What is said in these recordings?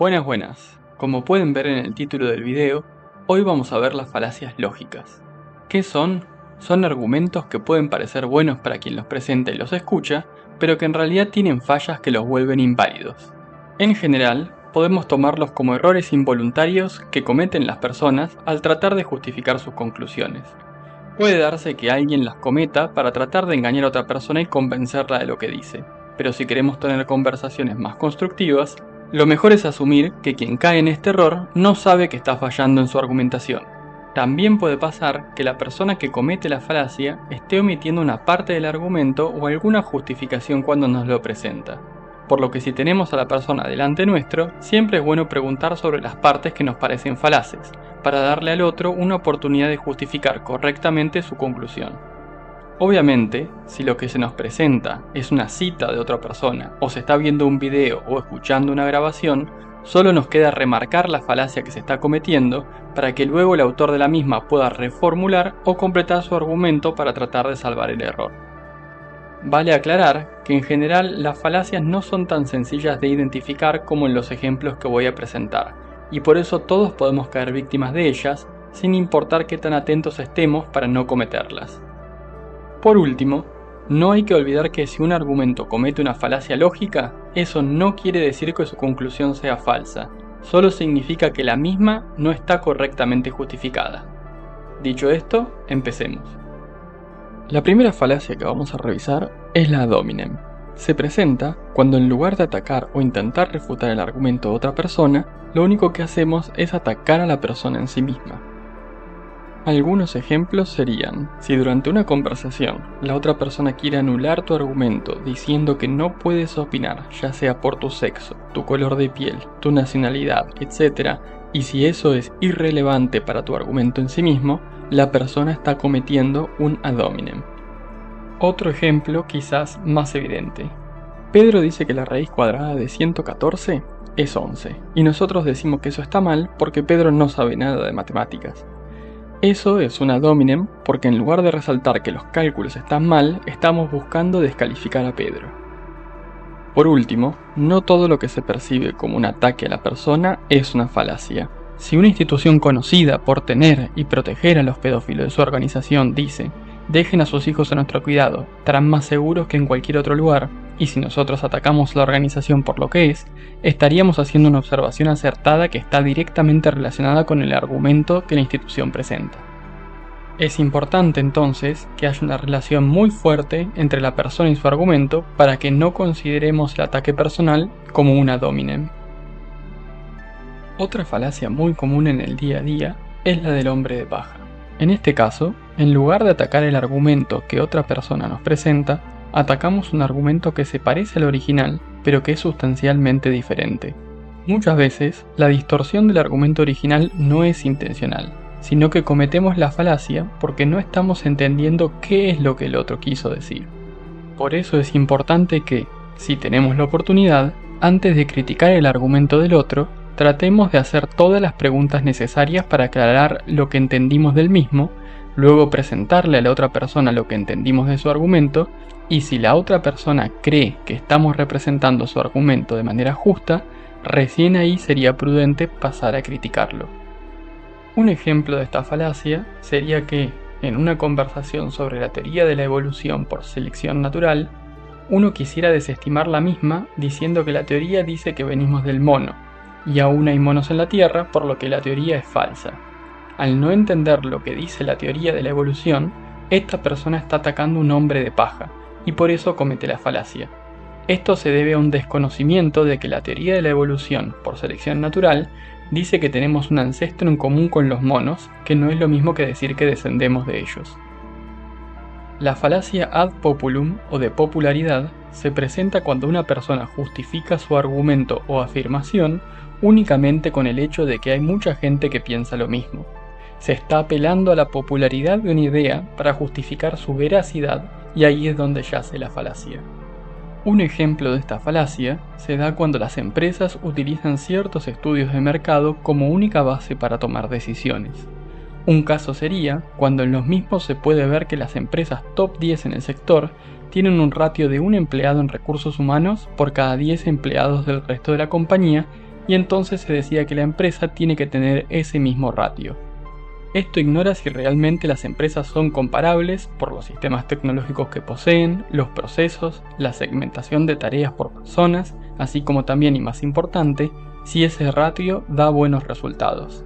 Buenas, buenas. Como pueden ver en el título del video, hoy vamos a ver las falacias lógicas. ¿Qué son? Son argumentos que pueden parecer buenos para quien los presenta y los escucha, pero que en realidad tienen fallas que los vuelven inválidos. En general, podemos tomarlos como errores involuntarios que cometen las personas al tratar de justificar sus conclusiones. Puede darse que alguien las cometa para tratar de engañar a otra persona y convencerla de lo que dice, pero si queremos tener conversaciones más constructivas, lo mejor es asumir que quien cae en este error no sabe que está fallando en su argumentación. También puede pasar que la persona que comete la falacia esté omitiendo una parte del argumento o alguna justificación cuando nos lo presenta. Por lo que si tenemos a la persona delante nuestro, siempre es bueno preguntar sobre las partes que nos parecen falaces, para darle al otro una oportunidad de justificar correctamente su conclusión. Obviamente, si lo que se nos presenta es una cita de otra persona, o se está viendo un video o escuchando una grabación, solo nos queda remarcar la falacia que se está cometiendo para que luego el autor de la misma pueda reformular o completar su argumento para tratar de salvar el error. Vale aclarar que en general las falacias no son tan sencillas de identificar como en los ejemplos que voy a presentar, y por eso todos podemos caer víctimas de ellas, sin importar qué tan atentos estemos para no cometerlas. Por último, no hay que olvidar que si un argumento comete una falacia lógica, eso no quiere decir que su conclusión sea falsa, solo significa que la misma no está correctamente justificada. Dicho esto, empecemos. La primera falacia que vamos a revisar es la ad hominem. Se presenta cuando en lugar de atacar o intentar refutar el argumento de otra persona, lo único que hacemos es atacar a la persona en sí misma. Algunos ejemplos serían, si durante una conversación la otra persona quiere anular tu argumento diciendo que no puedes opinar, ya sea por tu sexo, tu color de piel, tu nacionalidad, etc., y si eso es irrelevante para tu argumento en sí mismo, la persona está cometiendo un ad hominem. Otro ejemplo quizás más evidente. Pedro dice que la raíz cuadrada de 114 es 11, y nosotros decimos que eso está mal porque Pedro no sabe nada de matemáticas. Eso es un ad hominem porque en lugar de resaltar que los cálculos están mal, estamos buscando descalificar a Pedro. Por último, no todo lo que se percibe como un ataque a la persona es una falacia. Si una institución conocida por tener y proteger a los pedófilos de su organización dice «dejen a sus hijos a nuestro cuidado, estarán más seguros que en cualquier otro lugar», y si nosotros atacamos la organización por lo que es, estaríamos haciendo una observación acertada que está directamente relacionada con el argumento que la institución presenta. Es importante entonces que haya una relación muy fuerte entre la persona y su argumento para que no consideremos el ataque personal como un ad hominem. Otra falacia muy común en el día a día es la del hombre de paja. En este caso, en lugar de atacar el argumento que otra persona nos presenta, atacamos un argumento que se parece al original, pero que es sustancialmente diferente. Muchas veces, la distorsión del argumento original no es intencional, sino que cometemos la falacia porque no estamos entendiendo qué es lo que el otro quiso decir. Por eso es importante que, si tenemos la oportunidad, antes de criticar el argumento del otro, tratemos de hacer todas las preguntas necesarias para aclarar lo que entendimos del mismo, luego presentarle a la otra persona lo que entendimos de su argumento, y si la otra persona cree que estamos representando su argumento de manera justa, recién ahí sería prudente pasar a criticarlo. Un ejemplo de esta falacia sería que, en una conversación sobre la teoría de la evolución por selección natural, uno quisiera desestimar la misma diciendo que la teoría dice que venimos del mono, y aún hay monos en la Tierra, por lo que la teoría es falsa. Al no entender lo que dice la teoría de la evolución, esta persona está atacando un hombre de paja, y por eso comete la falacia. Esto se debe a un desconocimiento de que la teoría de la evolución por selección natural dice que tenemos un ancestro en común con los monos, que no es lo mismo que decir que descendemos de ellos. La falacia ad populum o de popularidad se presenta cuando una persona justifica su argumento o afirmación únicamente con el hecho de que hay mucha gente que piensa lo mismo. Se está apelando a la popularidad de una idea para justificar su veracidad y ahí es donde yace la falacia. Un ejemplo de esta falacia se da cuando las empresas utilizan ciertos estudios de mercado como única base para tomar decisiones. Un caso sería cuando en los mismos se puede ver que las empresas top 10 en el sector tienen un ratio de un empleado en recursos humanos por cada 10 empleados del resto de la compañía y entonces se decida que la empresa tiene que tener ese mismo ratio. Esto ignora si realmente las empresas son comparables por los sistemas tecnológicos que poseen, los procesos, la segmentación de tareas por personas, así como también, y más importante, si ese ratio da buenos resultados.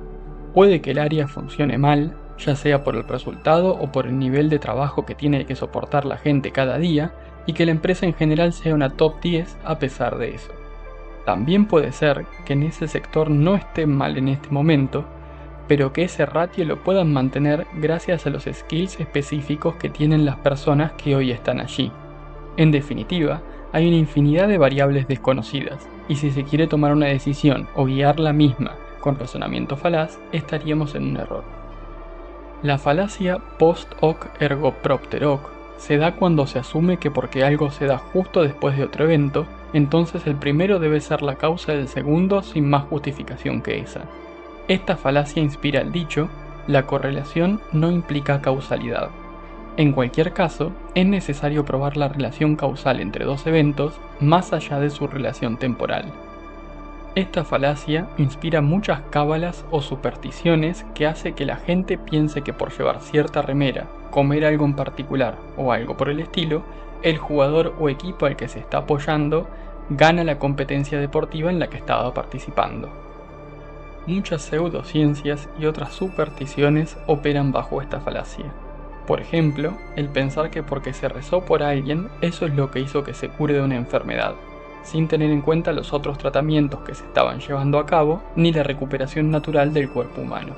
Puede que el área funcione mal, ya sea por el resultado o por el nivel de trabajo que tiene que soportar la gente cada día, y que la empresa en general sea una top 10 a pesar de eso. También puede ser que en ese sector no esté mal en este momento, pero que ese ratio lo puedan mantener gracias a los skills específicos que tienen las personas que hoy están allí. En definitiva, hay una infinidad de variables desconocidas, y si se quiere tomar una decisión o guiar la misma con razonamiento falaz, estaríamos en un error. La falacia post hoc ergo propter hoc se da cuando se asume que porque algo se da justo después de otro evento, entonces el primero debe ser la causa del segundo sin más justificación que esa. Esta falacia inspira el dicho: la correlación no implica causalidad. En cualquier caso, es necesario probar la relación causal entre dos eventos más allá de su relación temporal. Esta falacia inspira muchas cábalas o supersticiones que hace que la gente piense que por llevar cierta remera, comer algo en particular o algo por el estilo, el jugador o equipo al que se está apoyando gana la competencia deportiva en la que estaba participando. Muchas pseudociencias y otras supersticiones operan bajo esta falacia. Por ejemplo, el pensar que porque se rezó por alguien, eso es lo que hizo que se cure de una enfermedad, sin tener en cuenta los otros tratamientos que se estaban llevando a cabo, ni la recuperación natural del cuerpo humano.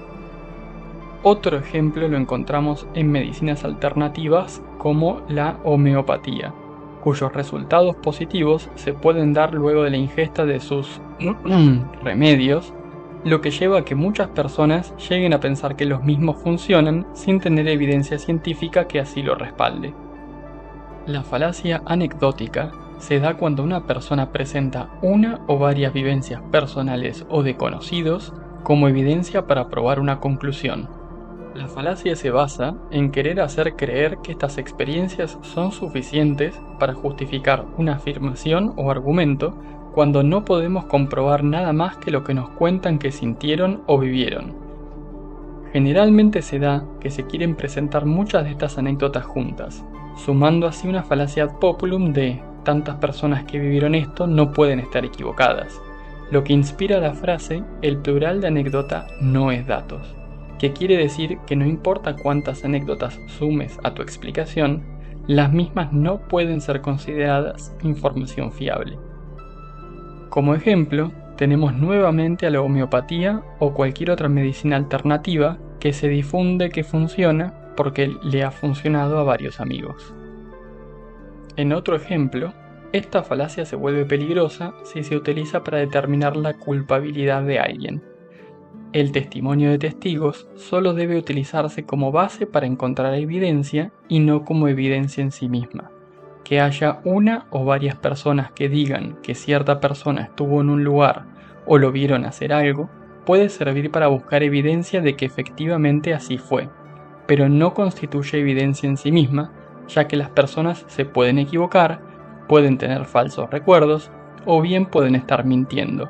Otro ejemplo lo encontramos en medicinas alternativas como la homeopatía, cuyos resultados positivos se pueden dar luego de la ingesta de sus remedios, lo que lleva a que muchas personas lleguen a pensar que los mismos funcionan sin tener evidencia científica que así lo respalde. La falacia anecdótica se da cuando una persona presenta una o varias vivencias personales o de conocidos como evidencia para probar una conclusión. La falacia se basa en querer hacer creer que estas experiencias son suficientes para justificar una afirmación o argumento cuando no podemos comprobar nada más que lo que nos cuentan que sintieron o vivieron. Generalmente se da que se quieren presentar muchas de estas anécdotas juntas, sumando así una falacia ad populum de tantas personas que vivieron esto no pueden estar equivocadas, lo que inspira la frase el plural de anécdota no es datos, que quiere decir que no importa cuántas anécdotas sumes a tu explicación, las mismas no pueden ser consideradas información fiable. Como ejemplo, tenemos nuevamente a la homeopatía o cualquier otra medicina alternativa que se difunde que funciona porque le ha funcionado a varios amigos. En otro ejemplo, esta falacia se vuelve peligrosa si se utiliza para determinar la culpabilidad de alguien. El testimonio de testigos solo debe utilizarse como base para encontrar evidencia y no como evidencia en sí misma. Que haya una o varias personas que digan que cierta persona estuvo en un lugar o lo vieron hacer algo, puede servir para buscar evidencia de que efectivamente así fue, pero no constituye evidencia en sí misma, ya que las personas se pueden equivocar, pueden tener falsos recuerdos o bien pueden estar mintiendo.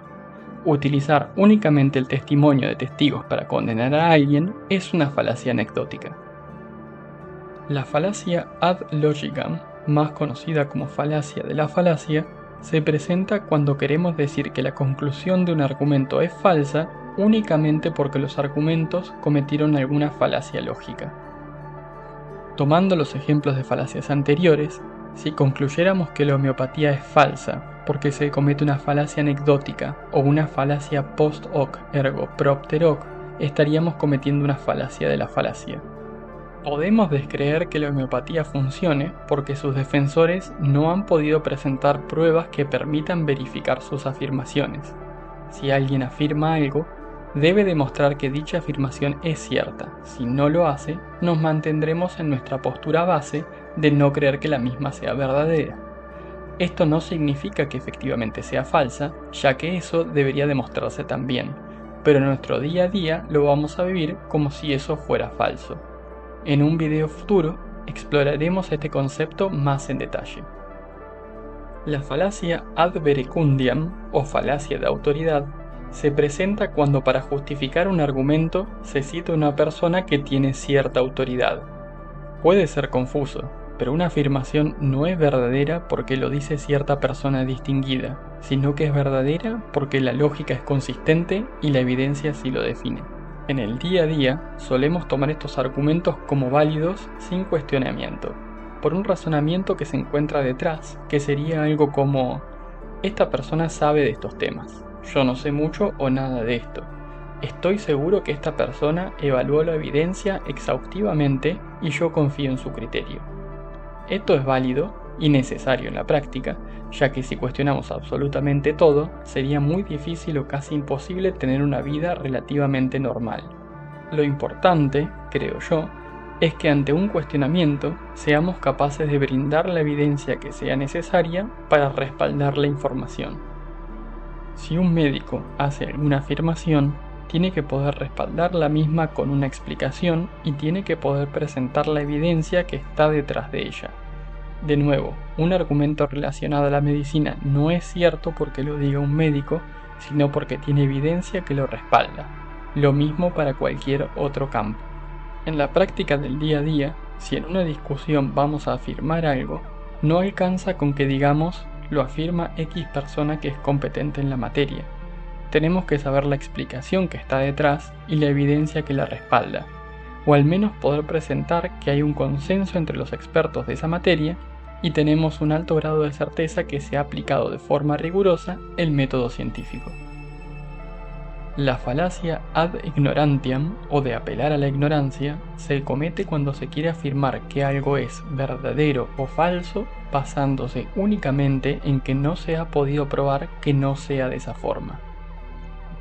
Utilizar únicamente el testimonio de testigos para condenar a alguien es una falacia anecdótica. La falacia ad logicam, más conocida como falacia de la falacia, se presenta cuando queremos decir que la conclusión de un argumento es falsa únicamente porque los argumentos cometieron alguna falacia lógica. Tomando los ejemplos de falacias anteriores, si concluyéramos que la homeopatía es falsa porque se comete una falacia anecdótica o una falacia post hoc ergo propter hoc, estaríamos cometiendo una falacia de la falacia. Podemos descreer que la homeopatía funcione porque sus defensores no han podido presentar pruebas que permitan verificar sus afirmaciones. Si alguien afirma algo, debe demostrar que dicha afirmación es cierta. Si no lo hace, nos mantendremos en nuestra postura base de no creer que la misma sea verdadera. Esto no significa que efectivamente sea falsa, ya que eso debería demostrarse también, pero en nuestro día a día lo vamos a vivir como si eso fuera falso. En un video futuro exploraremos este concepto más en detalle. La falacia ad verecundiam o falacia de autoridad se presenta cuando para justificar un argumento se cita una persona que tiene cierta autoridad. Puede ser confuso, pero una afirmación no es verdadera porque lo dice cierta persona distinguida, sino que es verdadera porque la lógica es consistente y la evidencia así lo define. En el día a día solemos tomar estos argumentos como válidos sin cuestionamiento, por un razonamiento que se encuentra detrás, que sería algo como: esta persona sabe de estos temas, yo no sé mucho o nada de esto. Estoy seguro que esta persona evaluó la evidencia exhaustivamente y yo confío en su criterio. Esto es válido y necesario en la práctica, ya que si cuestionamos absolutamente todo, sería muy difícil o casi imposible tener una vida relativamente normal. Lo importante, creo yo, es que ante un cuestionamiento seamos capaces de brindar la evidencia que sea necesaria para respaldar la información. Si un médico hace alguna afirmación, tiene que poder respaldar la misma con una explicación y tiene que poder presentar la evidencia que está detrás de ella. De nuevo, un argumento relacionado a la medicina no es cierto porque lo diga un médico, sino porque tiene evidencia que lo respalda. Lo mismo para cualquier otro campo. En la práctica del día a día, si en una discusión vamos a afirmar algo, no alcanza con que digamos lo afirma X persona que es competente en la materia. Tenemos que saber la explicación que está detrás y la evidencia que la respalda, o al menos poder presentar que hay un consenso entre los expertos de esa materia y tenemos un alto grado de certeza que se ha aplicado de forma rigurosa el método científico. La falacia ad ignorantiam, o de apelar a la ignorancia, se comete cuando se quiere afirmar que algo es verdadero o falso basándose únicamente en que no se ha podido probar que no sea de esa forma.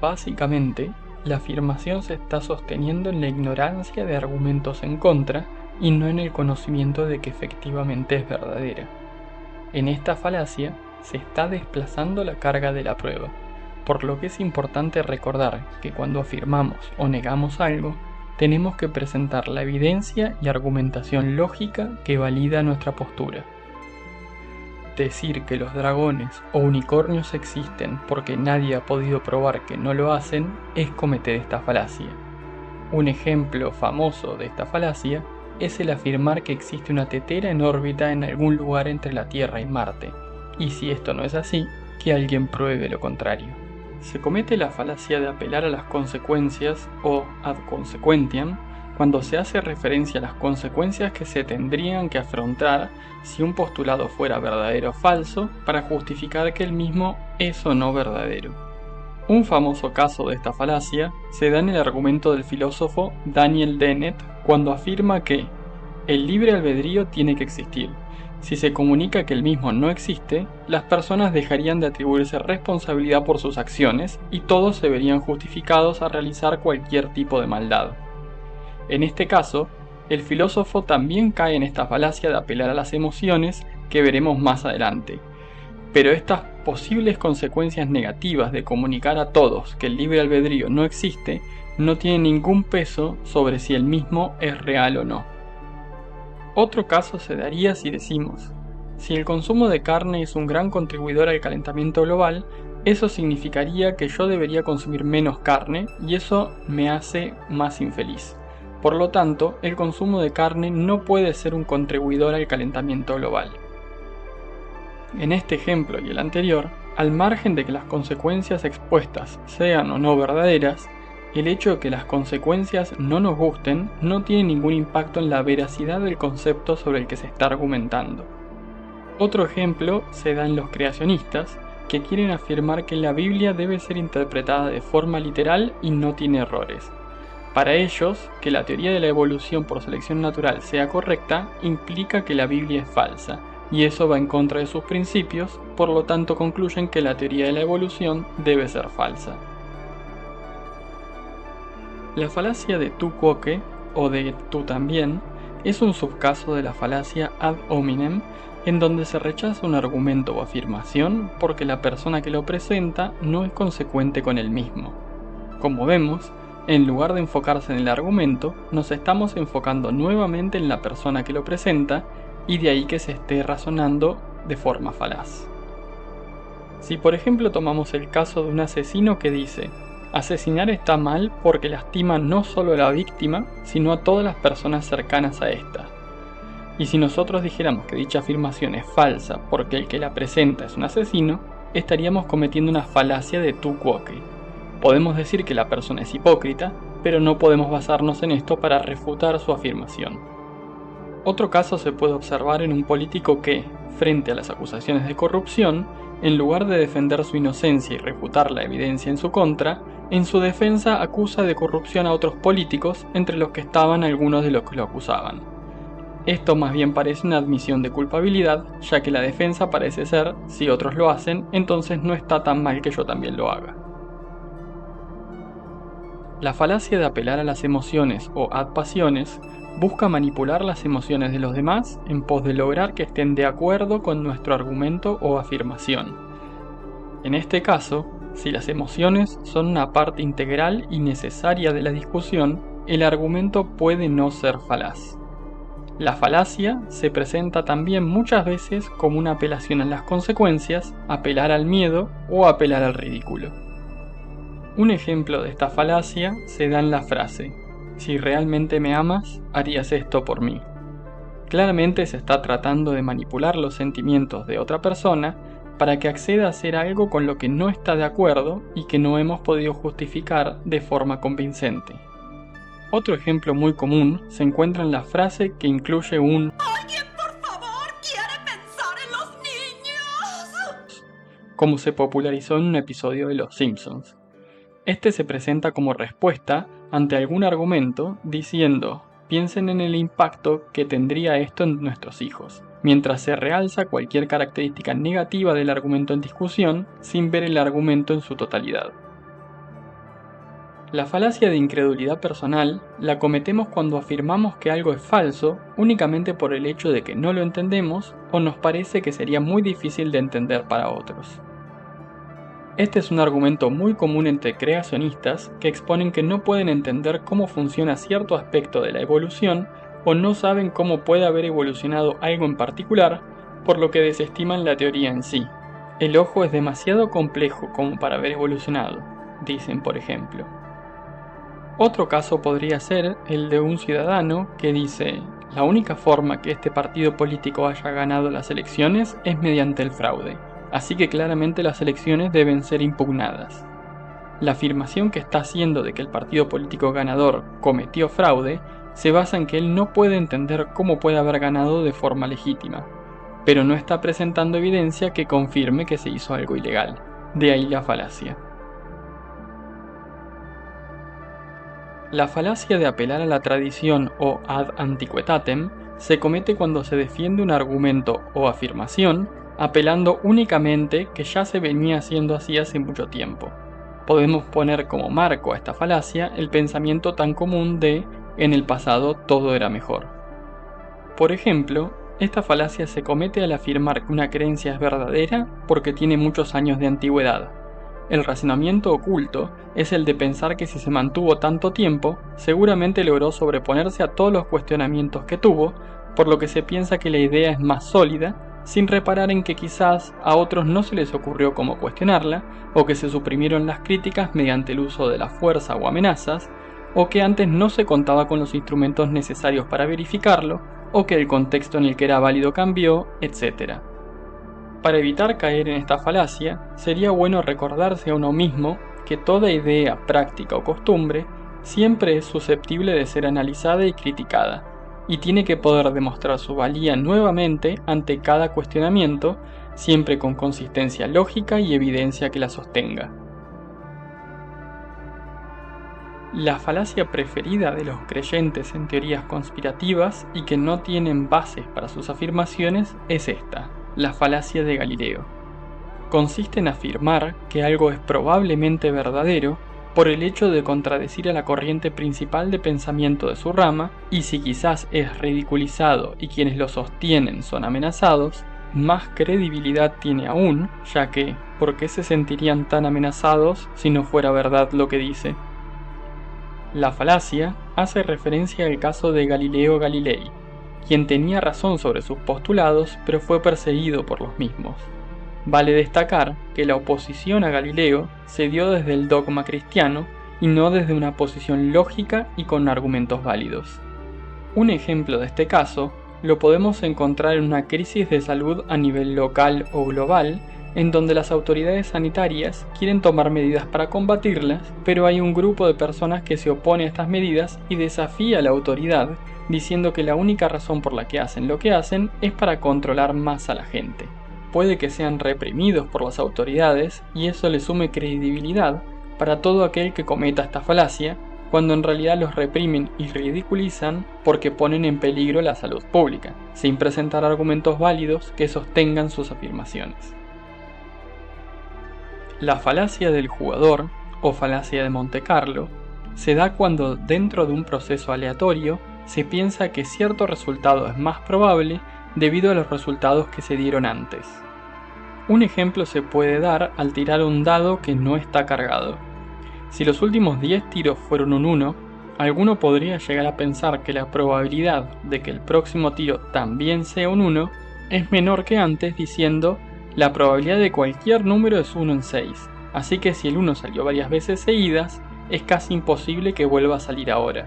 Básicamente, la afirmación se está sosteniendo en la ignorancia de argumentos en contra y no en el conocimiento de que efectivamente es verdadera. En esta falacia se está desplazando la carga de la prueba, por lo que es importante recordar que cuando afirmamos o negamos algo, tenemos que presentar la evidencia y argumentación lógica que valida nuestra postura. Decir que los dragones o unicornios existen porque nadie ha podido probar que no lo hacen es cometer esta falacia. Un ejemplo famoso de esta falacia es el afirmar que existe una tetera en órbita en algún lugar entre la Tierra y Marte, y si esto no es así, que alguien pruebe lo contrario. Se comete la falacia de apelar a las consecuencias o ad consequentiam cuando se hace referencia a las consecuencias que se tendrían que afrontar si un postulado fuera verdadero o falso para justificar que el mismo es o no verdadero. Un famoso caso de esta falacia se da en el argumento del filósofo Daniel Dennett cuando afirma que el libre albedrío tiene que existir. Si se comunica que el mismo no existe, las personas dejarían de atribuirse responsabilidad por sus acciones y todos se verían justificados a realizar cualquier tipo de maldad. En este caso, el filósofo también cae en esta falacia de apelar a las emociones que veremos más adelante. Pero estas posibles consecuencias negativas de comunicar a todos que el libre albedrío no existe no tienen ningún peso sobre si el mismo es real o no. Otro caso se daría si decimos: si el consumo de carne es un gran contribuidor al calentamiento global, eso significaría que yo debería consumir menos carne y eso me hace más infeliz. Por lo tanto, el consumo de carne no puede ser un contribuidor al calentamiento global. En este ejemplo y el anterior, al margen de que las consecuencias expuestas sean o no verdaderas, el hecho de que las consecuencias no nos gusten no tiene ningún impacto en la veracidad del concepto sobre el que se está argumentando. Otro ejemplo se da en los creacionistas, que quieren afirmar que la Biblia debe ser interpretada de forma literal y no tiene errores. Para ellos, que la teoría de la evolución por selección natural sea correcta implica que la Biblia es falsa, y eso va en contra de sus principios, por lo tanto concluyen que la teoría de la evolución debe ser falsa. La falacia de tu quoque, o de tú también, es un subcaso de la falacia ad hominem, en donde se rechaza un argumento o afirmación porque la persona que lo presenta no es consecuente con el mismo. Como vemos, en lugar de enfocarse en el argumento, nos estamos enfocando nuevamente en la persona que lo presenta y de ahí que se esté razonando de forma falaz. Si por ejemplo tomamos el caso de un asesino que dice: asesinar está mal porque lastima no solo a la víctima, sino a todas las personas cercanas a esta. Y si nosotros dijéramos que dicha afirmación es falsa porque el que la presenta es un asesino, estaríamos cometiendo una falacia de tu quoque. Podemos decir que la persona es hipócrita, pero no podemos basarnos en esto para refutar su afirmación. Otro caso se puede observar en un político que, frente a las acusaciones de corrupción, en lugar de defender su inocencia y refutar la evidencia en su contra, en su defensa acusa de corrupción a otros políticos, entre los que estaban algunos de los que lo acusaban. Esto más bien parece una admisión de culpabilidad, ya que la defensa parece ser: si otros lo hacen, entonces no está tan mal que yo también lo haga. La falacia de apelar a las emociones o ad pasiones busca manipular las emociones de los demás en pos de lograr que estén de acuerdo con nuestro argumento o afirmación. En este caso, si las emociones son una parte integral y necesaria de la discusión, el argumento puede no ser falaz. La falacia se presenta también muchas veces como una apelación a las consecuencias, apelar al miedo o apelar al ridículo. Un ejemplo de esta falacia se da en la frase: si realmente me amas, harías esto por mí. Claramente se está tratando de manipular los sentimientos de otra persona para que acceda a hacer algo con lo que no está de acuerdo y que no hemos podido justificar de forma convincente. Otro ejemplo muy común se encuentra en la frase que incluye un ¡Alguien, por favor, quiere pensar en los niños! como se popularizó en un episodio de Los Simpsons. Este se presenta como respuesta ante algún argumento diciendo: piensen en el impacto que tendría esto en nuestros hijos, mientras se realza cualquier característica negativa del argumento en discusión sin ver el argumento en su totalidad. La falacia de incredulidad personal la cometemos cuando afirmamos que algo es falso únicamente por el hecho de que no lo entendemos o nos parece que sería muy difícil de entender para otros. Este es un argumento muy común entre creacionistas que exponen que no pueden entender cómo funciona cierto aspecto de la evolución o no saben cómo puede haber evolucionado algo en particular, por lo que desestiman la teoría en sí. El ojo es demasiado complejo como para haber evolucionado, dicen por ejemplo. Otro caso podría ser el de un ciudadano que dice: la única forma que este partido político haya ganado las elecciones es mediante el fraude. Así que claramente las elecciones deben ser impugnadas. La afirmación que está haciendo de que el partido político ganador cometió fraude se basa en que él no puede entender cómo puede haber ganado de forma legítima, pero no está presentando evidencia que confirme que se hizo algo ilegal. De ahí la falacia. La falacia de apelar a la tradición o ad antiquitatem se comete cuando se defiende un argumento o afirmación apelando únicamente que ya se venía haciendo así hace mucho tiempo. Podemos poner como marco a esta falacia el pensamiento tan común de en el pasado todo era mejor. Por ejemplo, esta falacia se comete al afirmar que una creencia es verdadera porque tiene muchos años de antigüedad. El razonamiento oculto es el de pensar que si se mantuvo tanto tiempo, seguramente logró sobreponerse a todos los cuestionamientos que tuvo, por lo que se piensa que la idea es más sólida, sin reparar en que quizás a otros no se les ocurrió cómo cuestionarla, o que se suprimieron las críticas mediante el uso de la fuerza o amenazas, o que antes no se contaba con los instrumentos necesarios para verificarlo, o que el contexto en el que era válido cambió, etc. Para evitar caer en esta falacia, sería bueno recordarse a uno mismo que toda idea, práctica o costumbre siempre es susceptible de ser analizada y criticada, y tiene que poder demostrar su valía nuevamente ante cada cuestionamiento, siempre con consistencia lógica y evidencia que la sostenga. La falacia preferida de los creyentes en teorías conspirativas y que no tienen bases para sus afirmaciones es esta, la falacia de Galileo. Consiste en afirmar que algo es probablemente verdadero por el hecho de contradecir a la corriente principal de pensamiento de su rama, y si quizás es ridiculizado y quienes lo sostienen son amenazados, más credibilidad tiene aún, ya que, ¿por qué se sentirían tan amenazados si no fuera verdad lo que dice? La falacia hace referencia al caso de Galileo Galilei, quien tenía razón sobre sus postulados pero fue perseguido por los mismos. Vale destacar que la oposición a Galileo se dio desde el dogma cristiano y no desde una posición lógica y con argumentos válidos. Un ejemplo de este caso lo podemos encontrar en una crisis de salud a nivel local o global, en donde las autoridades sanitarias quieren tomar medidas para combatirlas, pero hay un grupo de personas que se opone a estas medidas y desafía a la autoridad, diciendo que la única razón por la que hacen lo que hacen es para controlar más a la gente. Puede que sean reprimidos por las autoridades y eso le sume credibilidad para todo aquel que cometa esta falacia, cuando en realidad los reprimen y ridiculizan porque ponen en peligro la salud pública, sin presentar argumentos válidos que sostengan sus afirmaciones. La falacia del jugador, o falacia de Monte Carlo, se da cuando dentro de un proceso aleatorio se piensa que cierto resultado es más probable debido a los resultados que se dieron antes. Un ejemplo se puede dar al tirar un dado que no está cargado. Si los últimos 10 tiros fueron un 1, alguno podría llegar a pensar que la probabilidad de que el próximo tiro también sea un 1 es menor que antes, diciendo la probabilidad de cualquier número es 1 en 6, así que si el 1 salió varias veces seguidas, es casi imposible que vuelva a salir ahora.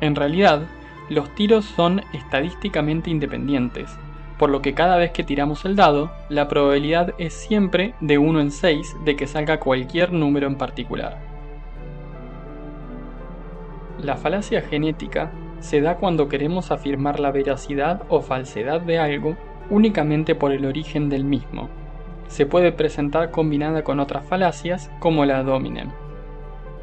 En realidad, los tiros son estadísticamente independientes, por lo que cada vez que tiramos el dado, la probabilidad es siempre de 1 en 6 de que salga cualquier número en particular. La falacia genética se da cuando queremos afirmar la veracidad o falsedad de algo únicamente por el origen del mismo. Se puede presentar combinada con otras falacias como la ad hominem.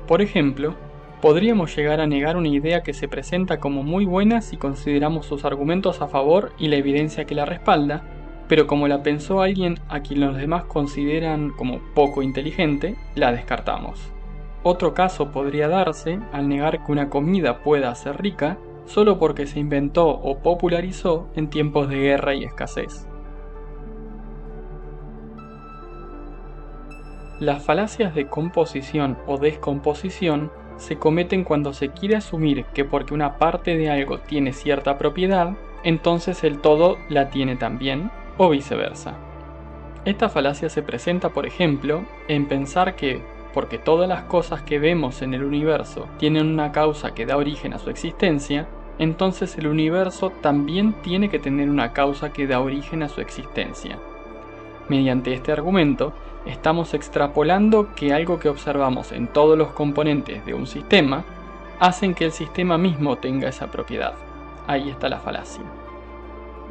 Por ejemplo, podríamos llegar a negar una idea que se presenta como muy buena si consideramos sus argumentos a favor y la evidencia que la respalda, pero como la pensó alguien a quien los demás consideran como poco inteligente, la descartamos. Otro caso podría darse al negar que una comida pueda ser rica solo porque se inventó o popularizó en tiempos de guerra y escasez. Las falacias de composición o descomposición se cometen cuando se quiere asumir que porque una parte de algo tiene cierta propiedad, entonces el todo la tiene también, o viceversa. Esta falacia se presenta, por ejemplo, en pensar que, porque todas las cosas que vemos en el universo tienen una causa que da origen a su existencia, entonces el universo también tiene que tener una causa que da origen a su existencia. Mediante este argumento, estamos extrapolando que algo que observamos en todos los componentes de un sistema hacen que el sistema mismo tenga esa propiedad. Ahí está la falacia.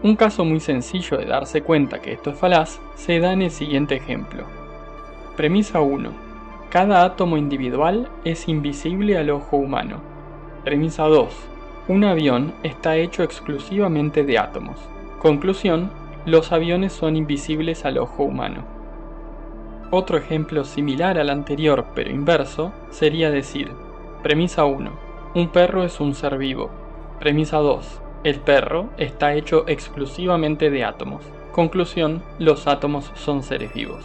Un caso muy sencillo de darse cuenta que esto es falaz se da en el siguiente ejemplo. Premisa 1. Cada átomo individual es invisible al ojo humano. Premisa 2. Un avión está hecho exclusivamente de átomos. Conclusión. Los aviones son invisibles al ojo humano. Otro ejemplo similar al anterior pero inverso sería decir: Premisa 1. Un perro es un ser vivo. Premisa 2. El perro está hecho exclusivamente de átomos. Conclusión. Los átomos son seres vivos.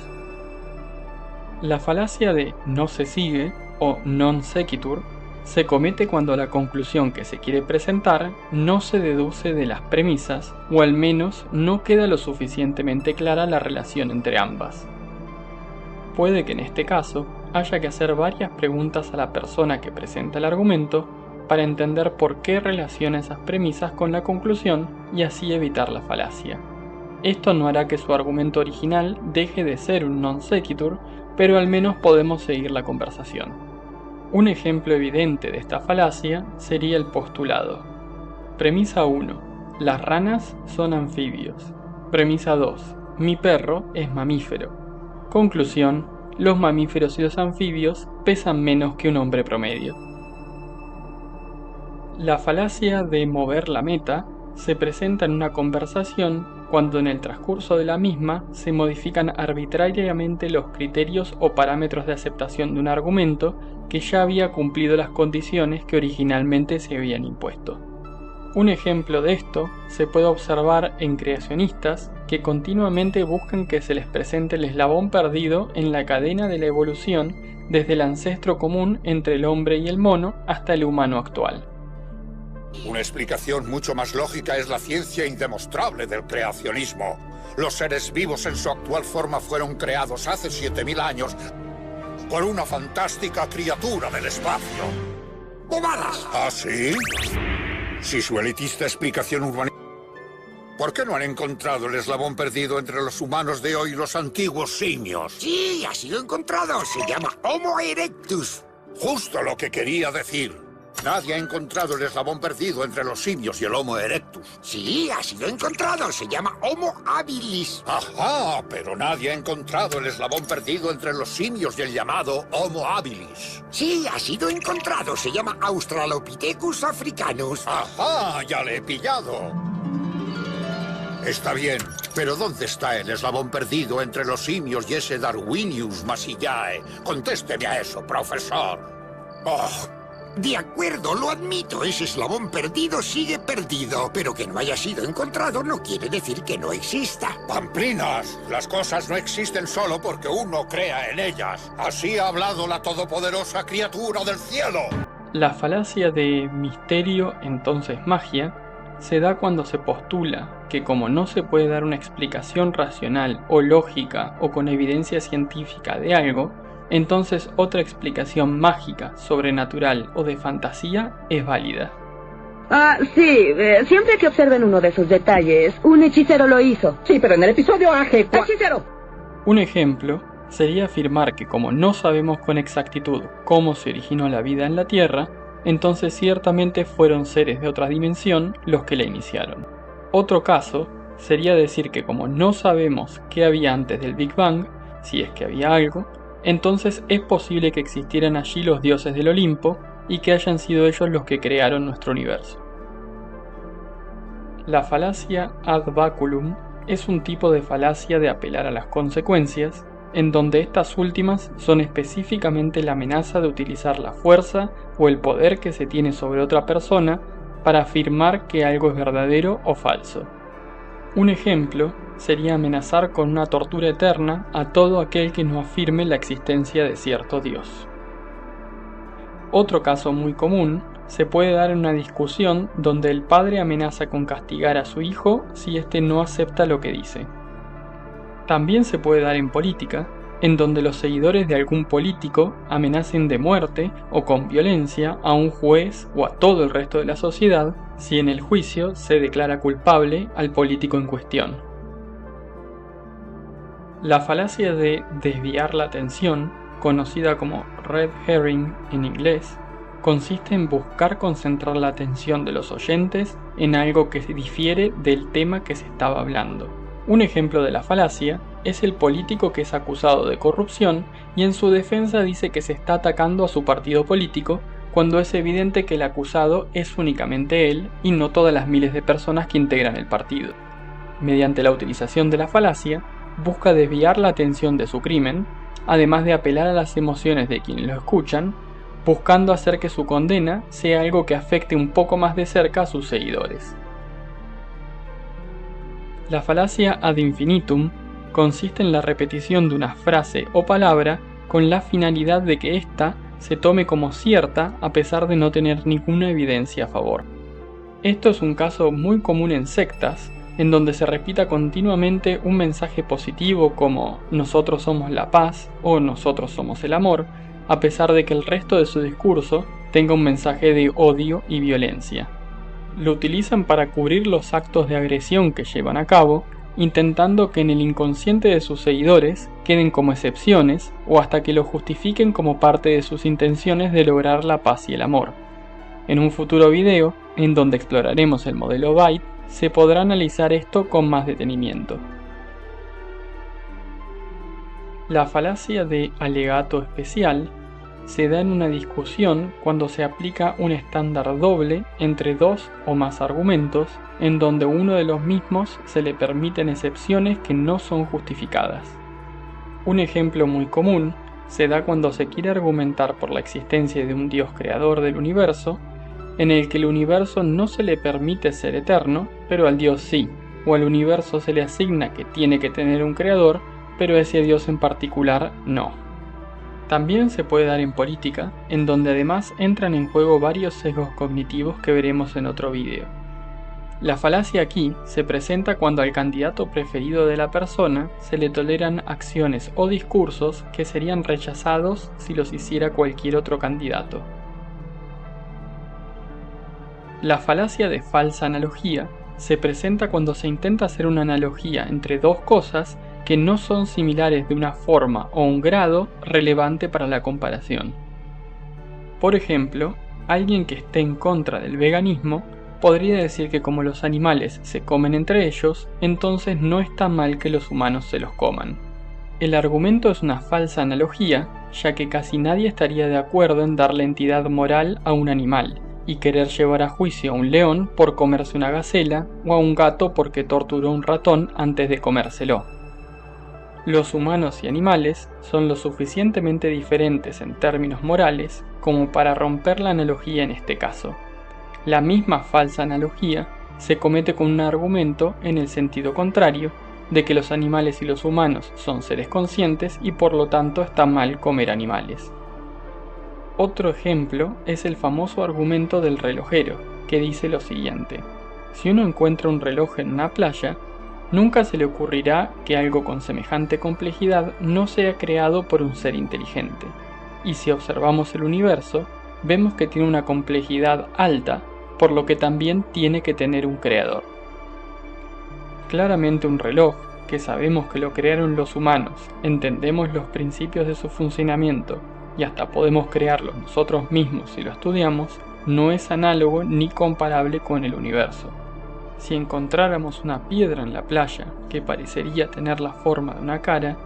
La falacia de no se sigue o non sequitur se comete cuando la conclusión que se quiere presentar no se deduce de las premisas o al menos no queda lo suficientemente clara la relación entre ambas. Puede que en este caso haya que hacer varias preguntas a la persona que presenta el argumento para entender por qué relaciona esas premisas con la conclusión y así evitar la falacia. Esto no hará que su argumento original deje de ser un non sequitur, pero al menos podemos seguir la conversación. Un ejemplo evidente de esta falacia sería el postulado. Premisa 1. Las ranas son anfibios. Premisa 2. Mi perro es mamífero. Conclusión. Los mamíferos y los anfibios pesan menos que un hombre promedio. La falacia de mover la meta se presenta en una conversación cuando en el transcurso de la misma se modifican arbitrariamente los criterios o parámetros de aceptación de un argumento que ya había cumplido las condiciones que originalmente se habían impuesto. Un ejemplo de esto se puede observar en creacionistas que continuamente buscan que se les presente el eslabón perdido en la cadena de la evolución desde el ancestro común entre el hombre y el mono hasta el humano actual. Una explicación mucho más lógica es la ciencia indemostrable del creacionismo. Los seres vivos en su actual forma fueron creados hace 7000 años por una fantástica criatura del espacio. ¡Bobadas! ¿Ah, sí? Si su elitista explicación urbanística... ¿Por qué no han encontrado el eslabón perdido entre los humanos de hoy y los antiguos simios? Sí, ha sido encontrado. Se llama Homo erectus. Justo lo que quería decir. Nadie ha encontrado el eslabón perdido entre los simios y el Homo erectus. Sí, ha sido encontrado. Se llama Homo habilis. Ajá, pero nadie ha encontrado el eslabón perdido entre los simios y el llamado Homo habilis. Sí, ha sido encontrado. Se llama Australopithecus africanus. Ajá, ya le he pillado. Está bien, pero ¿dónde está el eslabón perdido entre los simios y ese Darwinius Masillae? Contésteme a eso, profesor. Oh. De acuerdo, lo admito, ese eslabón perdido sigue perdido, pero que no haya sido encontrado no quiere decir que no exista. ¡Pamplinas! Las cosas no existen solo porque uno crea en ellas. Así ha hablado la todopoderosa criatura del cielo. La falacia de misterio, entonces magia, se da cuando se postula que como no se puede dar una explicación racional o lógica o con evidencia científica de algo, entonces otra explicación mágica, sobrenatural o de fantasía es válida. Sí, siempre que observen uno de esos detalles, un hechicero lo hizo. Sí, pero en el episodio AG4... ¡Hechicero! Un ejemplo sería afirmar que como no sabemos con exactitud cómo se originó la vida en la Tierra, entonces ciertamente fueron seres de otra dimensión los que la iniciaron. Otro caso sería decir que como no sabemos qué había antes del Big Bang, si es que había algo, entonces es posible que existieran allí los dioses del Olimpo y que hayan sido ellos los que crearon nuestro universo. La falacia ad baculum es un tipo de falacia de apelar a las consecuencias, en donde estas últimas son específicamente la amenaza de utilizar la fuerza o el poder que se tiene sobre otra persona para afirmar que algo es verdadero o falso. Un ejemplo sería amenazar con una tortura eterna a todo aquel que no afirme la existencia de cierto Dios. Otro caso muy común se puede dar en una discusión donde el padre amenaza con castigar a su hijo si éste no acepta lo que dice. También se puede dar en política, en donde los seguidores de algún político amenacen de muerte o con violencia a un juez o a todo el resto de la sociedad si en el juicio se declara culpable al político en cuestión. La falacia de desviar la atención, conocida como red herring en inglés, consiste en buscar concentrar la atención de los oyentes en algo que difiere del tema que se estaba hablando. Un ejemplo de la falacia es el político que es acusado de corrupción y en su defensa dice que se está atacando a su partido político cuando es evidente que el acusado es únicamente él y no todas las miles de personas que integran el partido. Mediante la utilización de la falacia, busca desviar la atención de su crimen, además de apelar a las emociones de quienes lo escuchan, buscando hacer que su condena sea algo que afecte un poco más de cerca a sus seguidores. La falacia ad infinitum consiste en la repetición de una frase o palabra con la finalidad de que ésta se tome como cierta a pesar de no tener ninguna evidencia a favor. Esto es un caso muy común en sectas, en donde se repita continuamente un mensaje positivo como nosotros somos la paz o nosotros somos el amor, a pesar de que el resto de su discurso tenga un mensaje de odio y violencia. Lo utilizan para cubrir los actos de agresión que llevan a cabo, intentando que en el inconsciente de sus seguidores queden como excepciones o hasta que lo justifiquen como parte de sus intenciones de lograr la paz y el amor. En un futuro video, en donde exploraremos el modelo Byte, se podrá analizar esto con más detenimiento. La falacia de alegato especial se da en una discusión cuando se aplica un estándar doble entre dos o más argumentos, en donde uno de los mismos se le permiten excepciones que no son justificadas. Un ejemplo muy común se da cuando se quiere argumentar por la existencia de un Dios creador del universo, en el que el universo no se le permite ser eterno, pero al Dios sí, o al universo se le asigna que tiene que tener un creador, pero ese Dios en particular no. También se puede dar en política, en donde además entran en juego varios sesgos cognitivos que veremos en otro video. La falacia aquí se presenta cuando al candidato preferido de la persona se le toleran acciones o discursos que serían rechazados si los hiciera cualquier otro candidato. La falacia de falsa analogía se presenta cuando se intenta hacer una analogía entre dos cosas que no son similares de una forma o un grado relevante para la comparación. Por ejemplo, alguien que esté en contra del veganismo podría decir que como los animales se comen entre ellos, entonces no está mal que los humanos se los coman. El argumento es una falsa analogía, ya que casi nadie estaría de acuerdo en darle entidad moral a un animal, y querer llevar a juicio a un león por comerse una gacela, o a un gato porque torturó a un ratón antes de comérselo. Los humanos y animales son lo suficientemente diferentes en términos morales como para romper la analogía en este caso. La misma falsa analogía se comete con un argumento en el sentido contrario, de que los animales y los humanos son seres conscientes y por lo tanto está mal comer animales. Otro ejemplo es el famoso argumento del relojero, que dice lo siguiente: si uno encuentra un reloj en una playa, nunca se le ocurrirá que algo con semejante complejidad no sea creado por un ser inteligente. Y si observamos el universo, vemos que tiene una complejidad alta, por lo que también tiene que tener un creador. Claramente un reloj, que sabemos que lo crearon los humanos, entendemos los principios de su funcionamiento y hasta podemos crearlo nosotros mismos si lo estudiamos, no es análogo ni comparable con el universo. Si encontráramos una piedra en la playa que parecería tener la forma de una cara,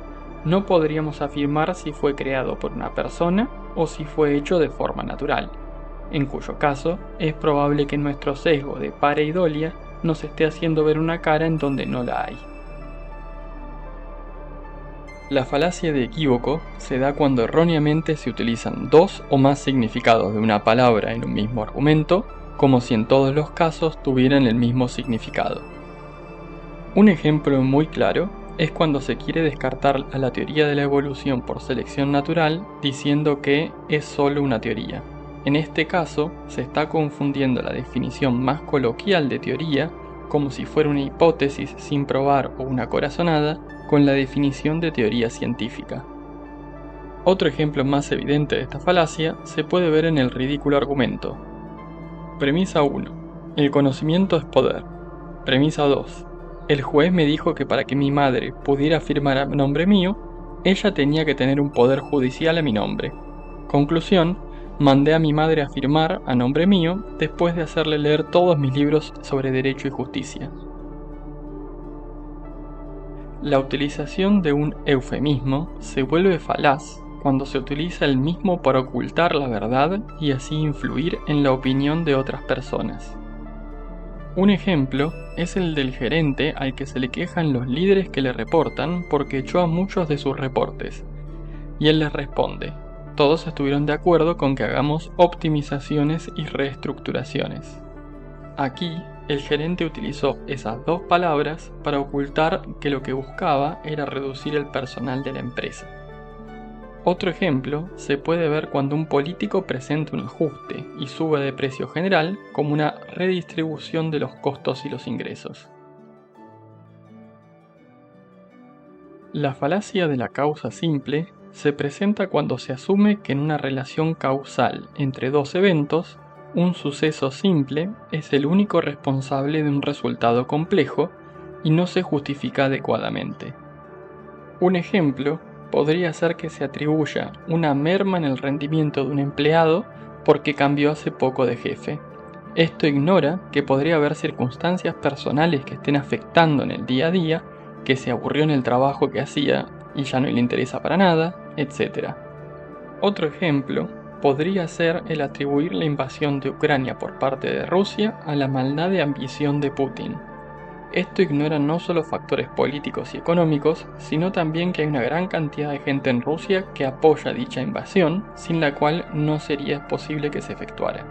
no podríamos afirmar si fue creado por una persona o si fue hecho de forma natural, en cuyo caso es probable que nuestro sesgo de pareidolia nos esté haciendo ver una cara en donde no la hay. La falacia de equívoco se da cuando erróneamente se utilizan dos o más significados de una palabra en un mismo argumento, como si en todos los casos tuvieran el mismo significado. Un ejemplo muy claro es cuando se quiere descartar a la teoría de la evolución por selección natural diciendo que es solo una teoría. En este caso, se está confundiendo la definición más coloquial de teoría, como si fuera una hipótesis sin probar o una corazonada, con la definición de teoría científica. Otro ejemplo más evidente de esta falacia se puede ver en el ridículo argumento. Premisa 1. El conocimiento es poder. Premisa 2. El juez me dijo que para que mi madre pudiera firmar a nombre mío, ella tenía que tener un poder judicial a mi nombre. Conclusión. Mandé a mi madre a firmar a nombre mío después de hacerle leer todos mis libros sobre derecho y justicia. La utilización de un eufemismo se vuelve falaz cuando se utiliza el mismo para ocultar la verdad y así influir en la opinión de otras personas. Un ejemplo es el del gerente al que se le quejan los líderes que le reportan porque echó a muchos de sus reportes, y él les responde: todos estuvieron de acuerdo con que hagamos optimizaciones y reestructuraciones. Aquí, el gerente utilizó esas dos palabras para ocultar que lo que buscaba era reducir el personal de la empresa. Otro ejemplo se puede ver cuando un político presenta un ajuste y sube de precio general como una redistribución de los costos y los ingresos. La falacia de la causa simple se presenta cuando se asume que en una relación causal entre dos eventos, un suceso simple es el único responsable de un resultado complejo y no se justifica adecuadamente. Un ejemplo podría ser que se atribuya una merma en el rendimiento de un empleado porque cambió hace poco de jefe. Esto ignora que podría haber circunstancias personales que estén afectando en el día a día, que se aburrió en el trabajo que hacía y ya no le interesa para nada, etc. Otro ejemplo podría ser el atribuir la invasión de Ucrania por parte de Rusia a la maldad de ambición de Putin. Esto ignora no solo factores políticos y económicos, sino también que hay una gran cantidad de gente en Rusia que apoya dicha invasión, sin la cual no sería posible que se efectuara.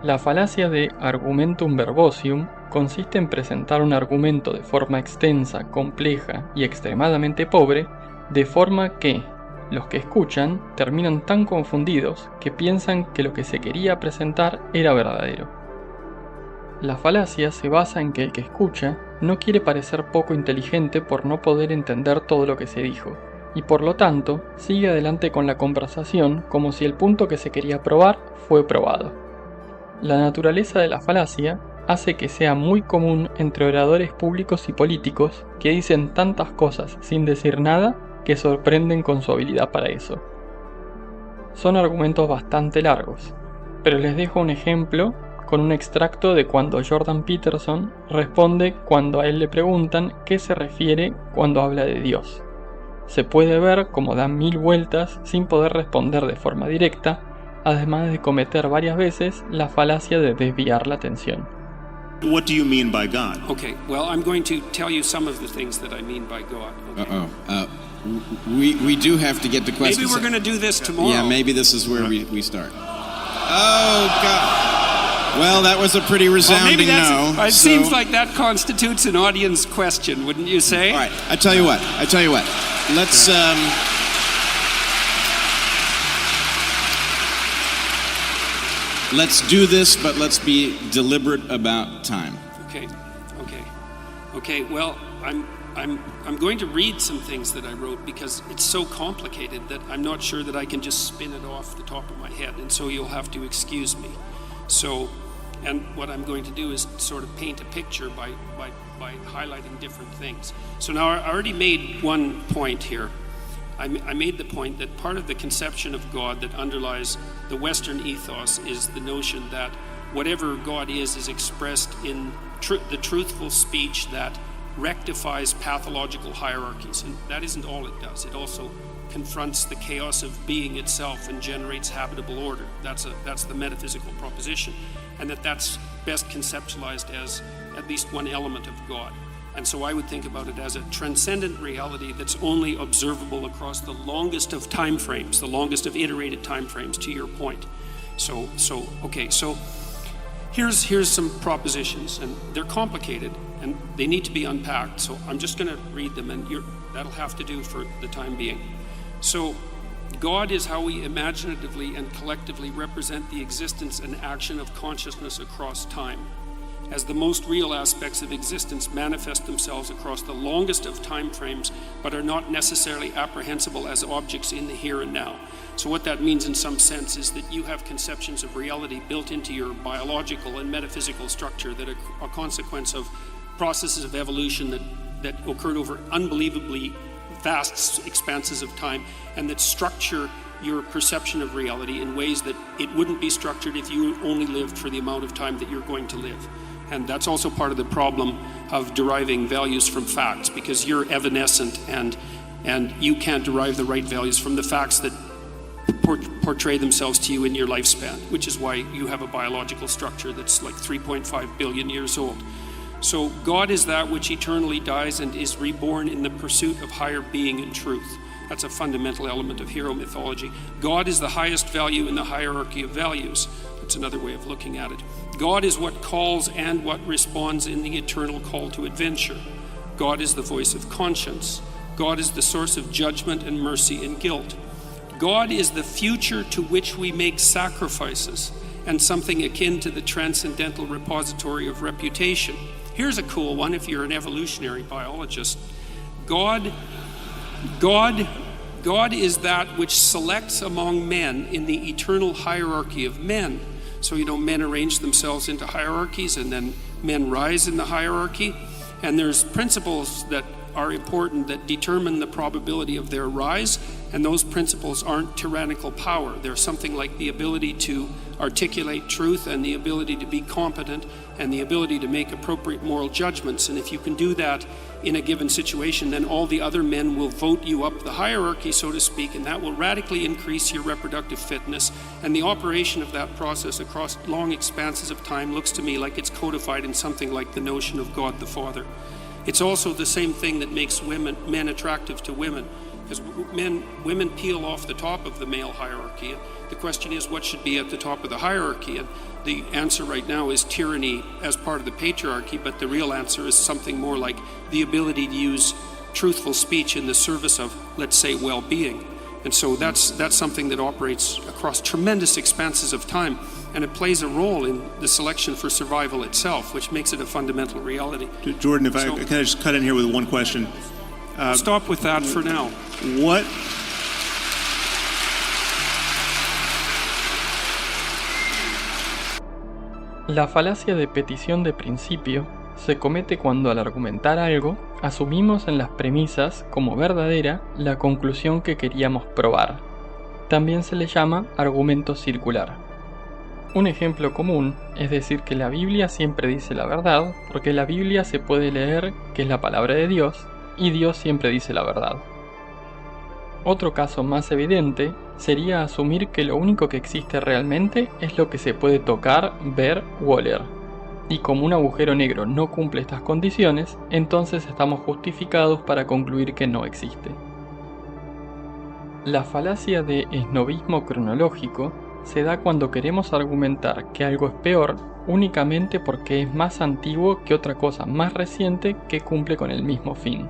La falacia de argumentum verbosium consiste en presentar un argumento de forma extensa, compleja y extremadamente pobre, de forma que los que escuchan terminan tan confundidos que piensan que lo que se quería presentar era verdadero. La falacia se basa en que el que escucha no quiere parecer poco inteligente por no poder entender todo lo que se dijo, y por lo tanto sigue adelante con la conversación como si el punto que se quería probar fue probado. La naturaleza de la falacia hace que sea muy común entre oradores públicos y políticos que dicen tantas cosas sin decir nada que sorprenden con su habilidad para eso. Son argumentos bastante largos, pero les dejo un ejemplo con un extracto de cuando Jordan Peterson responde cuando a él le preguntan qué se refiere cuando habla de Dios. Se puede ver cómo da 1000 vueltas sin poder responder de forma directa, además de cometer varias veces la falacia de desviar la atención. What do you mean by God? Okay, well, I'm going to tell you some of the things that I mean by God. Okay? We do have to get to questions. Maybe we're going to do this tomorrow. Yeah, maybe this is where we start. Oh, God. Well, that was a pretty resounding no. It seems like that constitutes an audience question, wouldn't you say? All right, I tell you what. Let's let's do this, but let's be deliberate about time. Okay. Well, I'm going to read some things that I wrote because it's so complicated that I'm not sure that I can just spin it off the top of my head, and so you'll have to excuse me. And what I'm going to do is sort of paint a picture by highlighting different things. So now I already made one point here. I made the point that part of the conception of God that underlies the Western ethos is the notion that whatever God is expressed in the truthful speech that rectifies pathological hierarchies. And that isn't all it does. It also confronts the chaos of being itself and generates habitable order. That's the metaphysical proposition. And that's best conceptualized as at least one element of God. And so I would think about it as a transcendent reality that's only observable across the longest of time frames, the longest of iterated time frames, to your point. So here's some propositions, and they're complicated, and they need to be unpacked. So I'm just going to read them, and that'll have to do for the time being. So God is how we imaginatively and collectively represent the existence and action of consciousness across time, as the most real aspects of existence manifest themselves across the longest of time frames, but are not necessarily apprehensible as objects in the here and now. So what that means in some sense is that you have conceptions of reality built into your biological and metaphysical structure that are a consequence of processes of evolution that occurred over unbelievably vast expanses of time, and that structure your perception of reality in ways that it wouldn't be structured if you only lived for the amount of time that you're going to live. And that's also part of the problem of deriving values from facts, because you're evanescent and you can't derive the right values from the facts that portray themselves to you in your lifespan, which is why you have a biological structure that's like 3.5 billion years old. So God is that which eternally dies and is reborn in the pursuit of higher being and truth. That's a fundamental element of hero mythology. God is the highest value in the hierarchy of values. That's another way of looking at it. God is what calls and what responds in the eternal call to adventure. God is the voice of conscience. God is the source of judgment and mercy and guilt. God is the future to which we make sacrifices, and something akin to the transcendental repository of reputation. Here's a cool one if you're an evolutionary biologist. God is that which selects among men in the eternal hierarchy of men. So, men arrange themselves into hierarchies, and then men rise in the hierarchy. And there's principles that are important that determine the probability of their rise, and those principles aren't tyrannical power. They're something like the ability to articulate truth and the ability to be competent and the ability to make appropriate moral judgments. And if you can do that in a given situation, then all the other men will vote you up the hierarchy, so to speak, and that will radically increase your reproductive fitness. And the operation of that process across long expanses of time looks to me like it's codified in something like the notion of God the Father. It's also the same thing that makes men attractive to women, because women peel off the top of the male hierarchy. The question is, what should be at the top of the hierarchy? And the answer right now is tyranny as part of the patriarchy, but the real answer is something more like the ability to use truthful speech in the service of, let's say, well-being. And so that's something that operates across tremendous expanses of time, and it plays a role in the selection for survival itself, which makes it a fundamental reality. Jordan, can I just cut in here with one question? I'll stop with that for now. What? La falacia de petición de principio se comete cuando al argumentar algo asumimos en las premisas como verdadera la conclusión que queríamos probar. También se le llama argumento circular. Un ejemplo común es decir que la Biblia siempre dice la verdad porque la Biblia se puede leer que es la palabra de Dios y Dios siempre dice la verdad. Otro caso más evidente sería asumir que lo único que existe realmente es lo que se puede tocar, ver u oler. Y como un agujero negro no cumple estas condiciones, entonces estamos justificados para concluir que no existe. La falacia de esnobismo cronológico se da cuando queremos argumentar que algo es peor únicamente porque es más antiguo que otra cosa más reciente que cumple con el mismo fin.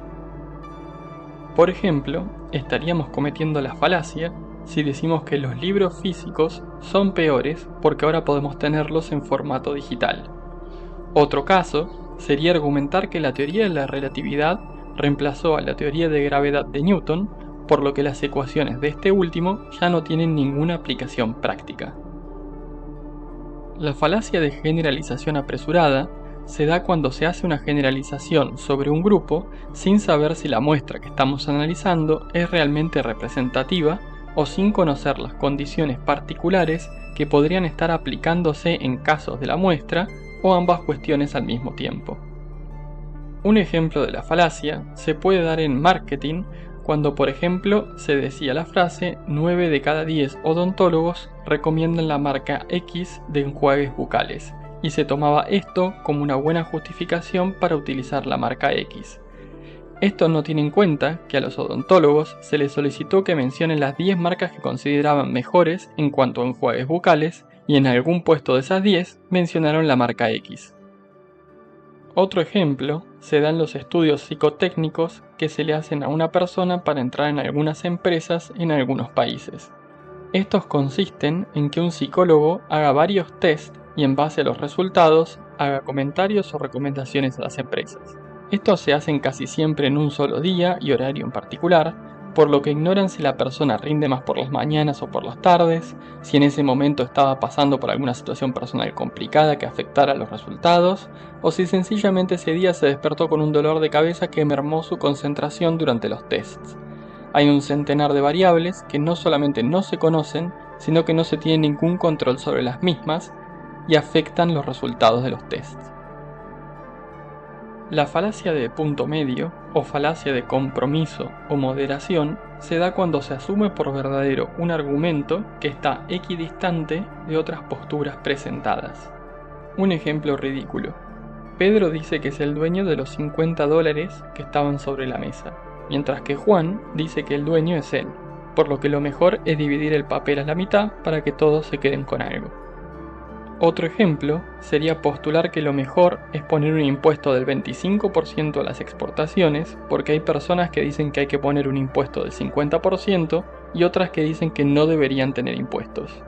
Por ejemplo, estaríamos cometiendo la falacia si decimos que los libros físicos son peores porque ahora podemos tenerlos en formato digital. Otro caso sería argumentar que la teoría de la relatividad reemplazó a la teoría de gravedad de Newton, por lo que las ecuaciones de este último ya no tienen ninguna aplicación práctica. La falacia de generalización apresurada se da cuando se hace una generalización sobre un grupo sin saber si la muestra que estamos analizando es realmente representativa o sin conocer las condiciones particulares que podrían estar aplicándose en casos de la muestra o ambas cuestiones al mismo tiempo. Un ejemplo de la falacia se puede dar en marketing cuando, por ejemplo, se decía la frase 9 de cada 10 odontólogos recomiendan la marca X de enjuagues bucales y se tomaba esto como una buena justificación para utilizar la marca X. Esto no tiene en cuenta que a los odontólogos se les solicitó que mencionen las 10 marcas que consideraban mejores en cuanto a enjuagues bucales y en algún puesto de esas 10 mencionaron la marca X. Otro ejemplo se da en los estudios psicotécnicos que se le hacen a una persona para entrar en algunas empresas en algunos países. Estos consisten en que un psicólogo haga varios tests y en base a los resultados haga comentarios o recomendaciones a las empresas. Estos se hacen casi siempre en un solo día y horario en particular, por lo que ignoran si la persona rinde más por las mañanas o por las tardes, si en ese momento estaba pasando por alguna situación personal complicada que afectara los resultados, o si sencillamente ese día se despertó con un dolor de cabeza que mermó su concentración durante los tests. Hay un centenar de variables que no solamente no se conocen, sino que no se tiene ningún control sobre las mismas y afectan los resultados de los tests. La falacia de punto medio, o falacia de compromiso o moderación, se da cuando se asume por verdadero un argumento que está equidistante de otras posturas presentadas. Un ejemplo ridículo. Pedro dice que es el dueño de los $50 que estaban sobre la mesa, mientras que Juan dice que el dueño es él, por lo que lo mejor es dividir el papel a la mitad para que todos se queden con algo. Otro ejemplo sería postular que lo mejor es poner un impuesto del 25% a las exportaciones, porque hay personas que dicen que hay que poner un impuesto del 50% y otras que dicen que no deberían tener impuestos.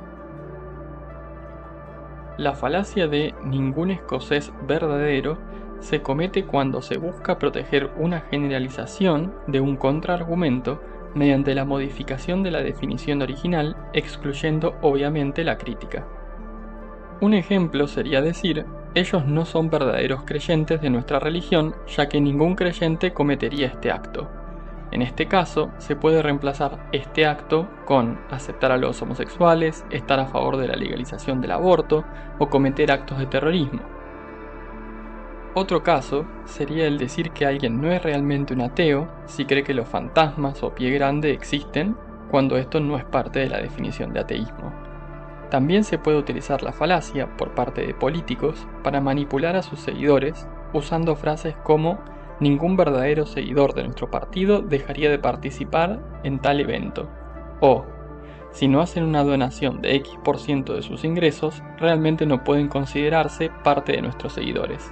La falacia de ningún escocés verdadero se comete cuando se busca proteger una generalización de un contraargumento mediante la modificación de la definición original, excluyendo obviamente la crítica. Un ejemplo sería decir, ellos no son verdaderos creyentes de nuestra religión, ya que ningún creyente cometería este acto. En este caso, se puede reemplazar este acto con aceptar a los homosexuales, estar a favor de la legalización del aborto o cometer actos de terrorismo. Otro caso sería el decir que alguien no es realmente un ateo si cree que los fantasmas o pie grande existen, cuando esto no es parte de la definición de ateísmo. También se puede utilizar la falacia por parte de políticos para manipular a sus seguidores usando frases como ningún verdadero seguidor de nuestro partido dejaría de participar en tal evento o si no hacen una donación de X% de sus ingresos realmente no pueden considerarse parte de nuestros seguidores.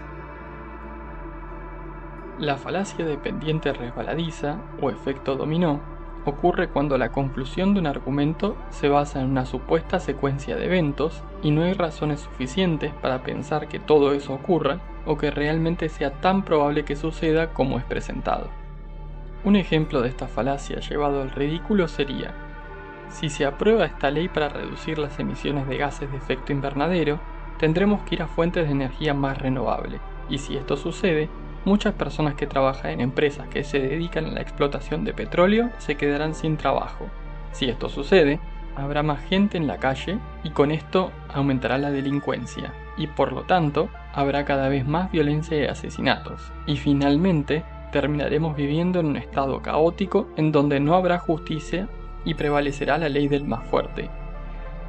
La falacia de pendiente resbaladiza o efecto dominó ocurre cuando la conclusión de un argumento se basa en una supuesta secuencia de eventos y no hay razones suficientes para pensar que todo eso ocurra o que realmente sea tan probable que suceda como es presentado. Un ejemplo de esta falacia llevado al ridículo sería: si se aprueba esta ley para reducir las emisiones de gases de efecto invernadero, tendremos que ir a fuentes de energía más renovable, y si esto sucede, muchas personas que trabajan en empresas que se dedican a la explotación de petróleo se quedarán sin trabajo. Si esto sucede, habrá más gente en la calle y con esto aumentará la delincuencia, y por lo tanto, habrá cada vez más violencia y asesinatos, y finalmente terminaremos viviendo en un estado caótico en donde no habrá justicia y prevalecerá la ley del más fuerte.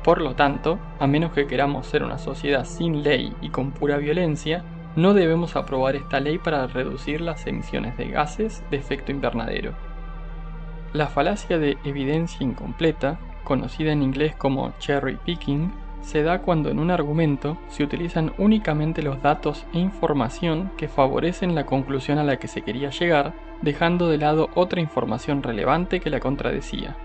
Por lo tanto, a menos que queramos ser una sociedad sin ley y con pura violencia, no debemos aprobar esta ley para reducir las emisiones de gases de efecto invernadero. La falacia de evidencia incompleta, conocida en inglés como cherry picking, se da cuando en un argumento se utilizan únicamente los datos e información que favorecen la conclusión a la que se quería llegar, dejando de lado otra información relevante que la contradecía.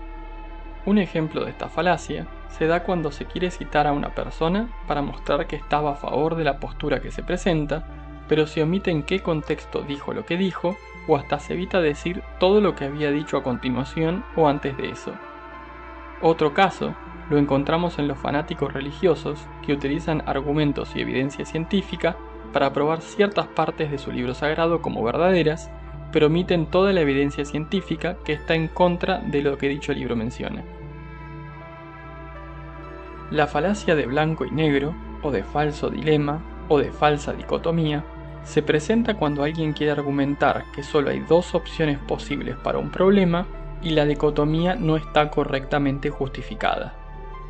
Un ejemplo de esta falacia se da cuando se quiere citar a una persona para mostrar que estaba a favor de la postura que se presenta, pero se omite en qué contexto dijo lo que dijo, o hasta se evita decir todo lo que había dicho a continuación o antes de eso. Otro caso lo encontramos en los fanáticos religiosos que utilizan argumentos y evidencia científica para probar ciertas partes de su libro sagrado como verdaderas, pero omiten toda la evidencia científica que está en contra de lo que dicho libro menciona. La falacia de blanco y negro, o de falso dilema, o de falsa dicotomía, se presenta cuando alguien quiere argumentar que solo hay dos opciones posibles para un problema y la dicotomía no está correctamente justificada.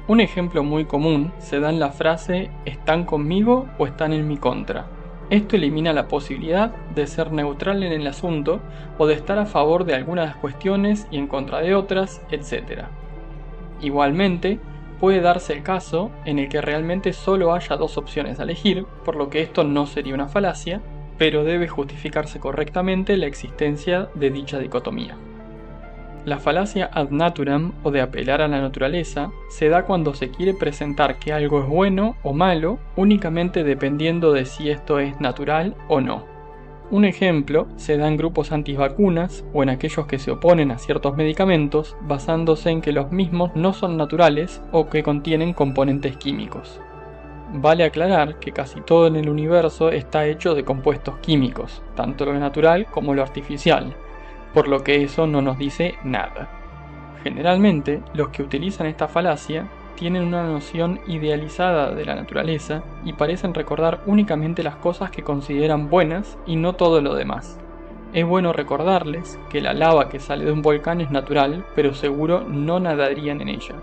Un ejemplo muy común se da en la frase «¿están conmigo o están en mi contra?». Esto elimina la posibilidad de ser neutral en el asunto o de estar a favor de algunas cuestiones y en contra de otras, etc. Igualmente, puede darse el caso en el que realmente solo haya dos opciones a elegir, por lo que esto no sería una falacia, pero debe justificarse correctamente la existencia de dicha dicotomía. La falacia ad naturam, o de apelar a la naturaleza, se da cuando se quiere presentar que algo es bueno o malo únicamente dependiendo de si esto es natural o no. Un ejemplo se da en grupos antivacunas o en aquellos que se oponen a ciertos medicamentos basándose en que los mismos no son naturales o que contienen componentes químicos. Vale aclarar que casi todo en el universo está hecho de compuestos químicos, tanto lo natural como lo artificial, por lo que eso no nos dice nada. Generalmente, los que utilizan esta falacia tienen una noción idealizada de la naturaleza y parecen recordar únicamente las cosas que consideran buenas y no todo lo demás. Es bueno recordarles que la lava que sale de un volcán es natural, pero seguro no nadarían en ella.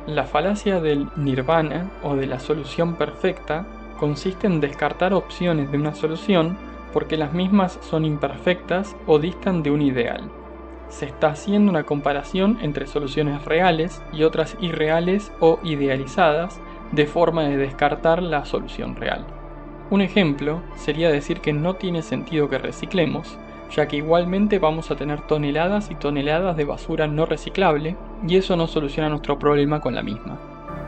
La falacia del nirvana o de la solución perfecta consiste en descartar opciones de una solución porque las mismas son imperfectas o distan de un ideal. Se está haciendo una comparación entre soluciones reales y otras irreales o idealizadas de forma de descartar la solución real. Un ejemplo sería decir que no tiene sentido que reciclemos, ya que igualmente vamos a tener toneladas y toneladas de basura no reciclable y eso no soluciona nuestro problema con la misma.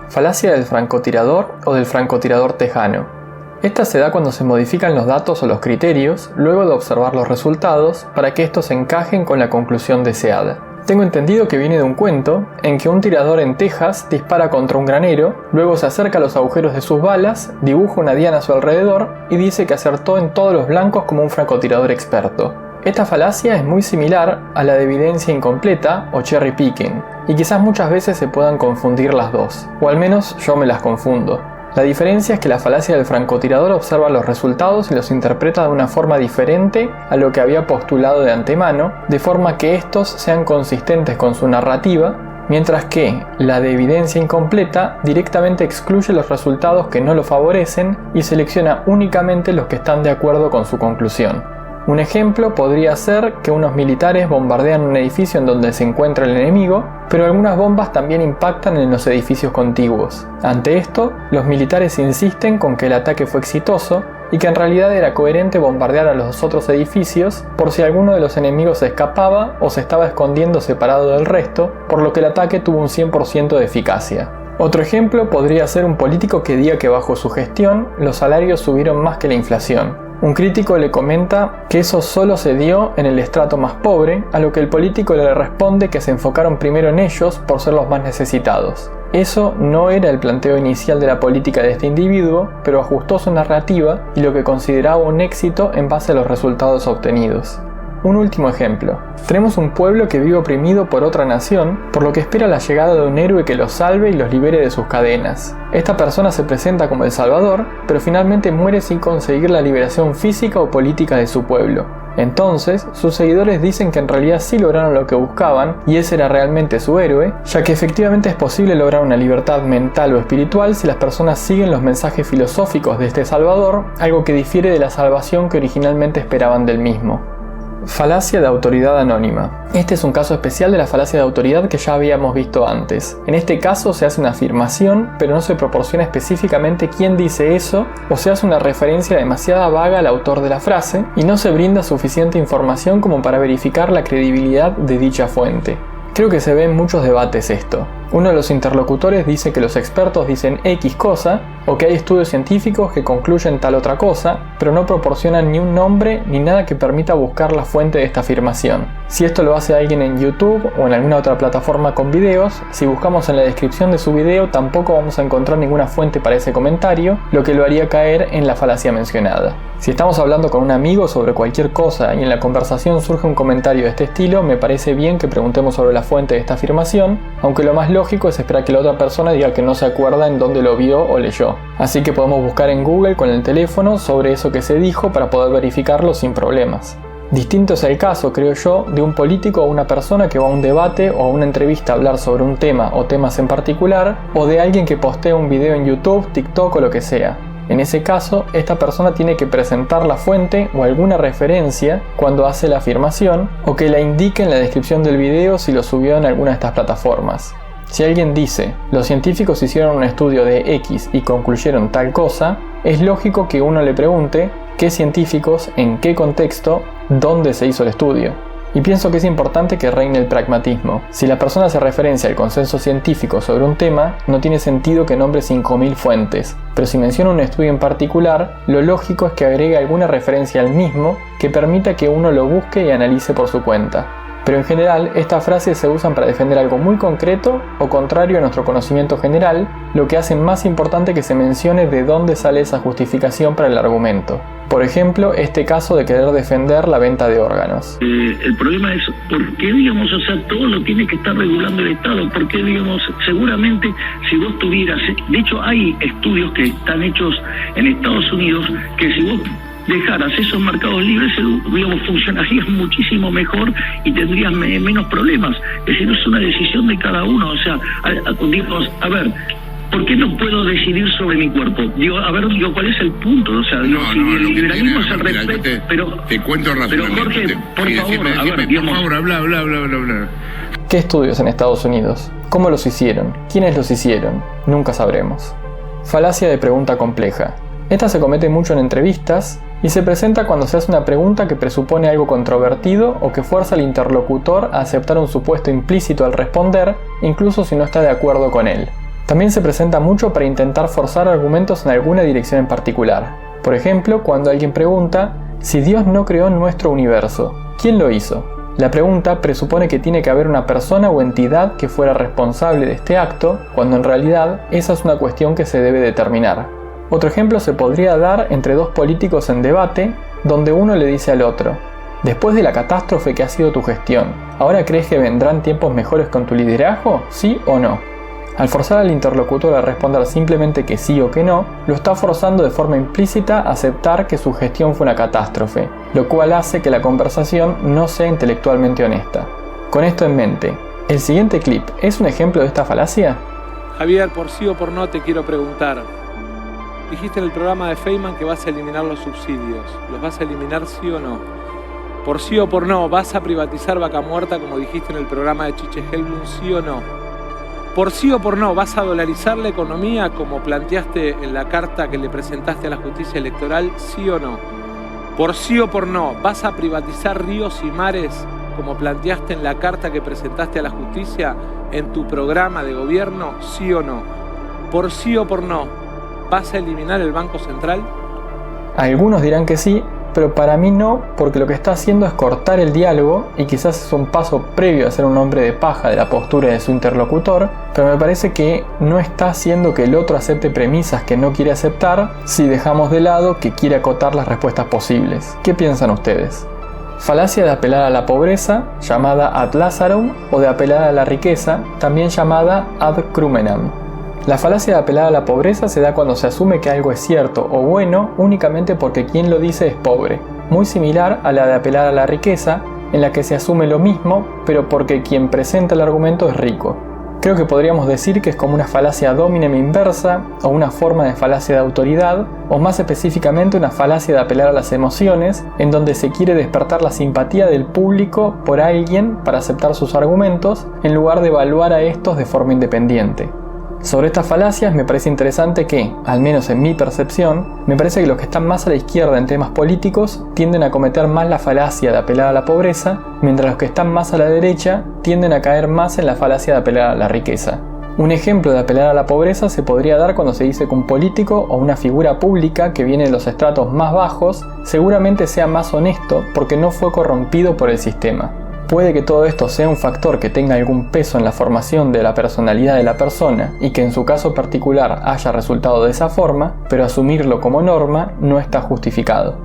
Falacia del francotirador o del francotirador tejano. Esta se da cuando se modifican los datos o los criterios luego de observar los resultados para que estos encajen con la conclusión deseada. Tengo entendido que viene de un cuento en que un tirador en Texas dispara contra un granero, luego se acerca a los agujeros de sus balas, dibuja una diana a su alrededor y dice que acertó en todos los blancos como un francotirador experto. Esta falacia es muy similar a la de evidencia incompleta o cherry picking, y quizás muchas veces se puedan confundir las dos, o al menos yo me las confundo. La diferencia es que la falacia del francotirador observa los resultados y los interpreta de una forma diferente a lo que había postulado de antemano, de forma que estos sean consistentes con su narrativa, mientras que la de evidencia incompleta directamente excluye los resultados que no lo favorecen y selecciona únicamente los que están de acuerdo con su conclusión. Un ejemplo podría ser que unos militares bombardean un edificio en donde se encuentra el enemigo, pero algunas bombas también impactan en los edificios contiguos. Ante esto, los militares insisten con que el ataque fue exitoso, y que en realidad era coherente bombardear a los otros edificios por si alguno de los enemigos se escapaba o se estaba escondiendo separado del resto, por lo que el ataque tuvo un 100% de eficacia. Otro ejemplo podría ser un político que diga que bajo su gestión los salarios subieron más que la inflación. Un crítico le comenta que eso solo se dio en el estrato más pobre, a lo que el político le responde que se enfocaron primero en ellos por ser los más necesitados. Eso no era el planteo inicial de la política de este individuo, pero ajustó su narrativa y lo que consideraba un éxito en base a los resultados obtenidos. Un último ejemplo. Tenemos un pueblo que vive oprimido por otra nación, por lo que espera la llegada de un héroe que los salve y los libere de sus cadenas. Esta persona se presenta como el Salvador, pero finalmente muere sin conseguir la liberación física o política de su pueblo. Entonces, sus seguidores dicen que en realidad sí lograron lo que buscaban y ese era realmente su héroe, ya que efectivamente es posible lograr una libertad mental o espiritual si las personas siguen los mensajes filosóficos de este Salvador, algo que difiere de la salvación que originalmente esperaban del mismo. Falacia de autoridad anónima. Este es un caso especial de la falacia de autoridad que ya habíamos visto antes. En este caso se hace una afirmación, pero no se proporciona específicamente quién dice eso, o se hace una referencia demasiado vaga al autor de la frase, y no se brinda suficiente información como para verificar la credibilidad de dicha fuente. Creo que se ve en muchos debates esto. Uno de los interlocutores dice que los expertos dicen X cosa, o que hay estudios científicos que concluyen tal otra cosa, pero no proporcionan ni un nombre ni nada que permita buscar la fuente de esta afirmación. Si esto lo hace alguien en YouTube o en alguna otra plataforma con videos, si buscamos en la descripción de su video tampoco vamos a encontrar ninguna fuente para ese comentario, lo que lo haría caer en la falacia mencionada. Si estamos hablando con un amigo sobre cualquier cosa y en la conversación surge un comentario de este estilo, me parece bien que preguntemos sobre la fuente de esta afirmación, aunque lo más lógico es esperar que la otra persona diga que no se acuerda en dónde lo vio o leyó. Así que podemos buscar en Google con el teléfono sobre eso que se dijo para poder verificarlo sin problemas. Distinto es el caso, creo yo, de un político o una persona que va a un debate o a una entrevista a hablar sobre un tema o temas en particular, o de alguien que postea un video en YouTube, TikTok o lo que sea. En ese caso, esta persona tiene que presentar la fuente o alguna referencia cuando hace la afirmación, o que la indique en la descripción del video si lo subió en alguna de estas plataformas. Si alguien dice, los científicos hicieron un estudio de X y concluyeron tal cosa, es lógico que uno le pregunte qué científicos, en qué contexto, dónde se hizo el estudio. Y pienso que es importante que reine el pragmatismo. Si la persona hace referencia al consenso científico sobre un tema, no tiene sentido que nombre 5000 fuentes, pero si menciona un estudio en particular, lo lógico es que agregue alguna referencia al mismo que permita que uno lo busque y analice por su cuenta. Pero en general, estas frases se usan para defender algo muy concreto o contrario a nuestro conocimiento general, lo que hace más importante que se mencione de dónde sale esa justificación para el argumento. Por ejemplo, este caso de querer defender la venta de órganos. El problema es, ¿por qué, digamos, o sea, todo lo tiene que estar regulando el Estado? ¿Por qué, digamos, seguramente si vos tuvieras... De hecho, hay estudios que están hechos en Estados Unidos que si vos dejaras esos mercados libres, digamos, funcionarías muchísimo mejor y tendrías menos problemas. Es decir, es una decisión de cada uno. O sea, digamos, a ver... ¿Por qué no puedo decidir sobre mi cuerpo? Digo, a ver, ¿cuál es el punto? O sea, digo, si el liberalismo es el respeto, pero... Te cuento rápidamente. Pero Jorge, por favor, habla. ¿Qué estudios en Estados Unidos? ¿Cómo los hicieron? ¿Quiénes los hicieron? Nunca sabremos. Falacia de pregunta compleja. Esta se comete mucho en entrevistas y se presenta cuando se hace una pregunta que presupone algo controvertido o que fuerza al interlocutor a aceptar un supuesto implícito al responder, incluso si no está de acuerdo con él. También se presenta mucho para intentar forzar argumentos en alguna dirección en particular. Por ejemplo, cuando alguien pregunta, si Dios no creó nuestro universo, ¿quién lo hizo? La pregunta presupone que tiene que haber una persona o entidad que fuera responsable de este acto, cuando en realidad esa es una cuestión que se debe determinar. Otro ejemplo se podría dar entre dos políticos en debate, donde uno le dice al otro, después de la catástrofe que ha sido tu gestión, ¿ahora crees que vendrán tiempos mejores con tu liderazgo? ¿Sí o no? Al forzar al interlocutor a responder simplemente que sí o que no, lo está forzando de forma implícita a aceptar que su gestión fue una catástrofe, lo cual hace que la conversación no sea intelectualmente honesta. Con esto en mente, ¿el siguiente clip es un ejemplo de esta falacia? Javier, por sí o por no te quiero preguntar. Dijiste en el programa de Feynman que vas a eliminar los subsidios. ¿Los vas a eliminar sí o no? Por sí o por no, ¿vas a privatizar Vaca Muerta como dijiste en el programa de Chiche Helblum, sí o no? ¿Por sí o por no vas a dolarizar la economía como planteaste en la carta que le presentaste a la justicia electoral? ¿Sí o no? ¿Por sí o por no vas a privatizar ríos y mares como planteaste en la carta que presentaste a la justicia en tu programa de gobierno? ¿Sí o no? ¿Por sí o por no vas a eliminar el Banco Central? Algunos dirán que sí, pero para mí no, porque lo que está haciendo es cortar el diálogo y quizás es un paso previo a ser un hombre de paja de la postura de su interlocutor, pero me parece que no está haciendo que el otro acepte premisas que no quiere aceptar si dejamos de lado que quiere acotar las respuestas posibles. ¿Qué piensan ustedes? Falacia de apelar a la pobreza, llamada ad Lazarum, o de apelar a la riqueza, también llamada ad crumenam. La falacia de apelar a la pobreza se da cuando se asume que algo es cierto o bueno únicamente porque quien lo dice es pobre, muy similar a la de apelar a la riqueza, en la que se asume lo mismo, pero porque quien presenta el argumento es rico. Creo que podríamos decir que es como una falacia ad hominem inversa, o una forma de falacia de autoridad, o más específicamente una falacia de apelar a las emociones, en donde se quiere despertar la simpatía del público por alguien para aceptar sus argumentos, en lugar de evaluar a estos de forma independiente. Sobre estas falacias me parece interesante que, al menos en mi percepción, me parece que los que están más a la izquierda en temas políticos tienden a cometer más la falacia de apelar a la pobreza, mientras los que están más a la derecha tienden a caer más en la falacia de apelar a la riqueza. Un ejemplo de apelar a la pobreza se podría dar cuando se dice que un político o una figura pública que viene de los estratos más bajos seguramente sea más honesto porque no fue corrompido por el sistema. Puede que todo esto sea un factor que tenga algún peso en la formación de la personalidad de la persona y que en su caso particular haya resultado de esa forma, pero asumirlo como norma no está justificado.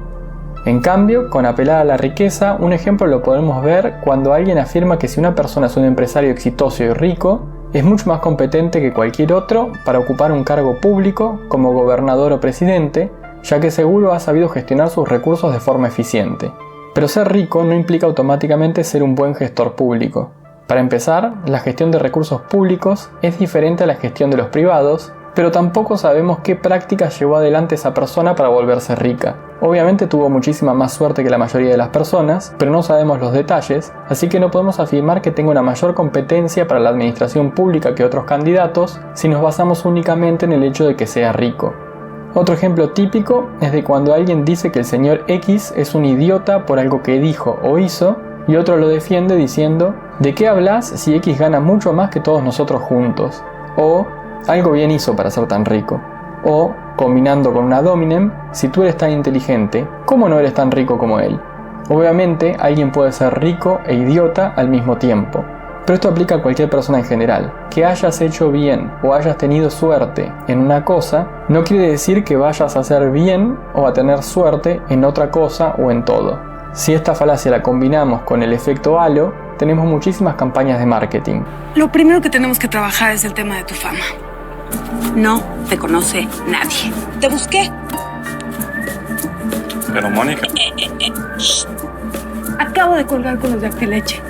En cambio, con apelar a la riqueza, un ejemplo lo podemos ver cuando alguien afirma que si una persona es un empresario exitoso y rico, es mucho más competente que cualquier otro para ocupar un cargo público como gobernador o presidente, ya que seguro ha sabido gestionar sus recursos de forma eficiente. Pero ser rico no implica automáticamente ser un buen gestor público. Para empezar, la gestión de recursos públicos es diferente a la gestión de los privados, pero tampoco sabemos qué prácticas llevó adelante esa persona para volverse rica. Obviamente tuvo muchísima más suerte que la mayoría de las personas, pero no sabemos los detalles, así que no podemos afirmar que tenga una mayor competencia para la administración pública que otros candidatos si nos basamos únicamente en el hecho de que sea rico. Otro ejemplo típico es de cuando alguien dice que el señor X es un idiota por algo que dijo o hizo y otro lo defiende diciendo ¿de qué hablas si X gana mucho más que todos nosotros juntos? O algo bien hizo para ser tan rico. O, combinando con un ad hominem, si tú eres tan inteligente, ¿cómo no eres tan rico como él? Obviamente alguien puede ser rico e idiota al mismo tiempo. Pero esto aplica a cualquier persona en general. Que hayas hecho bien o hayas tenido suerte en una cosa, no quiere decir que vayas a hacer bien o a tener suerte en otra cosa o en todo. Si esta falacia la combinamos con el efecto halo, tenemos muchísimas campañas de marketing. Lo primero que tenemos que trabajar es el tema de tu fama. No te conoce nadie. Te busqué. Pero Mónica... Acabo de colgar con los de Actileche.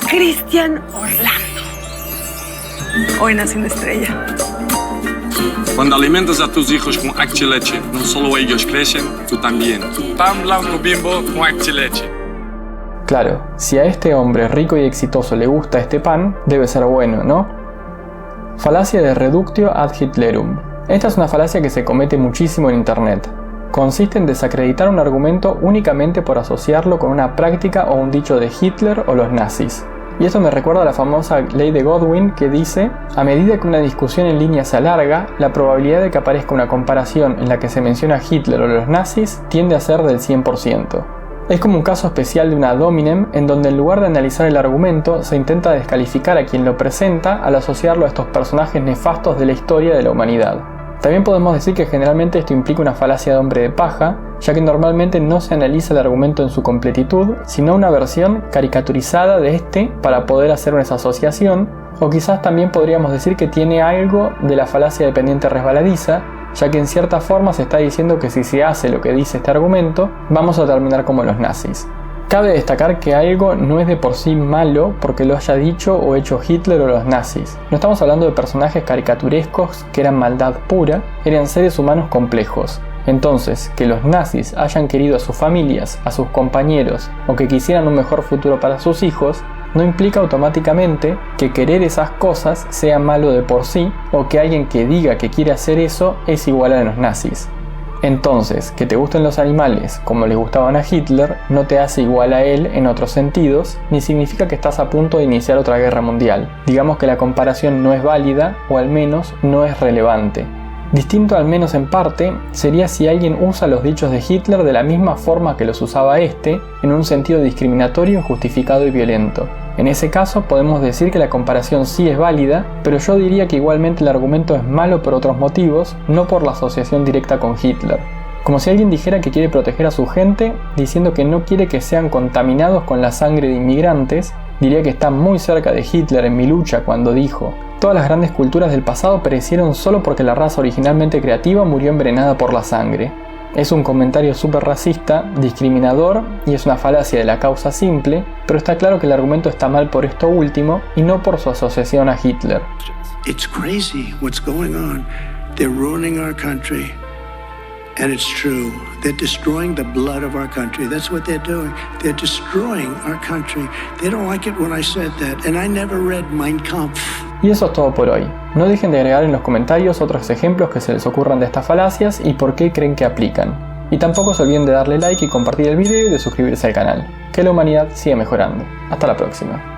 Cristian Orlando. Hoy nació una estrella. Cuando alimentas a tus hijos con Actileche, no solo ellos crecen, tú también. Pan blanco Bimbo con Actileche. Claro, si a este hombre rico y exitoso le gusta este pan, debe ser bueno, ¿no? Falacia de reductio ad Hitlerum. Esta es una falacia que se comete muchísimo en internet. Consiste en desacreditar un argumento únicamente por asociarlo con una práctica o un dicho de Hitler o los nazis. Y esto me recuerda a la famosa ley de Godwin que dice: a medida que una discusión en línea se alarga, la probabilidad de que aparezca una comparación en la que se menciona a Hitler o los nazis tiende a ser del 100%. Es como un caso especial de un ad hominem en donde en lugar de analizar el argumento se intenta descalificar a quien lo presenta al asociarlo a estos personajes nefastos de la historia de la humanidad. También podemos decir que generalmente esto implica una falacia de hombre de paja, ya que normalmente no se analiza el argumento en su completitud, sino una versión caricaturizada de este para poder hacer esa asociación, o quizás también podríamos decir que tiene algo de la falacia dependiente resbaladiza, ya que en cierta forma se está diciendo que si se hace lo que dice este argumento, vamos a terminar como los nazis. Cabe destacar que algo no es de por sí malo porque lo haya dicho o hecho Hitler o los nazis. No estamos hablando de personajes caricaturescos que eran maldad pura, eran seres humanos complejos. Entonces, que los nazis hayan querido a sus familias, a sus compañeros o que quisieran un mejor futuro para sus hijos, no implica automáticamente que querer esas cosas sea malo de por sí o que alguien que diga que quiere hacer eso es igual a los nazis. Entonces, que te gusten los animales como les gustaban a Hitler no te hace igual a él en otros sentidos, ni significa que estás a punto de iniciar otra guerra mundial. Digamos que la comparación no es válida o al menos no es relevante. Distinto al menos en parte sería si alguien usa los dichos de Hitler de la misma forma que los usaba este, en un sentido discriminatorio, injustificado y violento. En ese caso podemos decir que la comparación sí es válida, pero yo diría que igualmente el argumento es malo por otros motivos, no por la asociación directa con Hitler. Como si alguien dijera que quiere proteger a su gente, diciendo que no quiere que sean contaminados con la sangre de inmigrantes, diría que está muy cerca de Hitler en mi lucha cuando dijo: todas las grandes culturas del pasado perecieron solo porque la raza originalmente creativa murió envenenada por la sangre. Es un comentario súper racista, discriminador y es una falacia de la causa simple, pero está claro que el argumento está mal por esto último y no por su asociación a Hitler. It's crazy what's going on. They're ruining our country. And it's true. They're destroying the blood of our country. That's what they're doing. They're destroying our country. They don't like it when I said that. And I never read Mein Kampf. Y eso es todo por hoy. No dejen de agregar en los comentarios otros ejemplos que se les ocurran de estas falacias y por qué creen que aplican. Y tampoco se olviden de darle like y compartir el video y de suscribirse al canal. Que la humanidad siga mejorando. Hasta la próxima.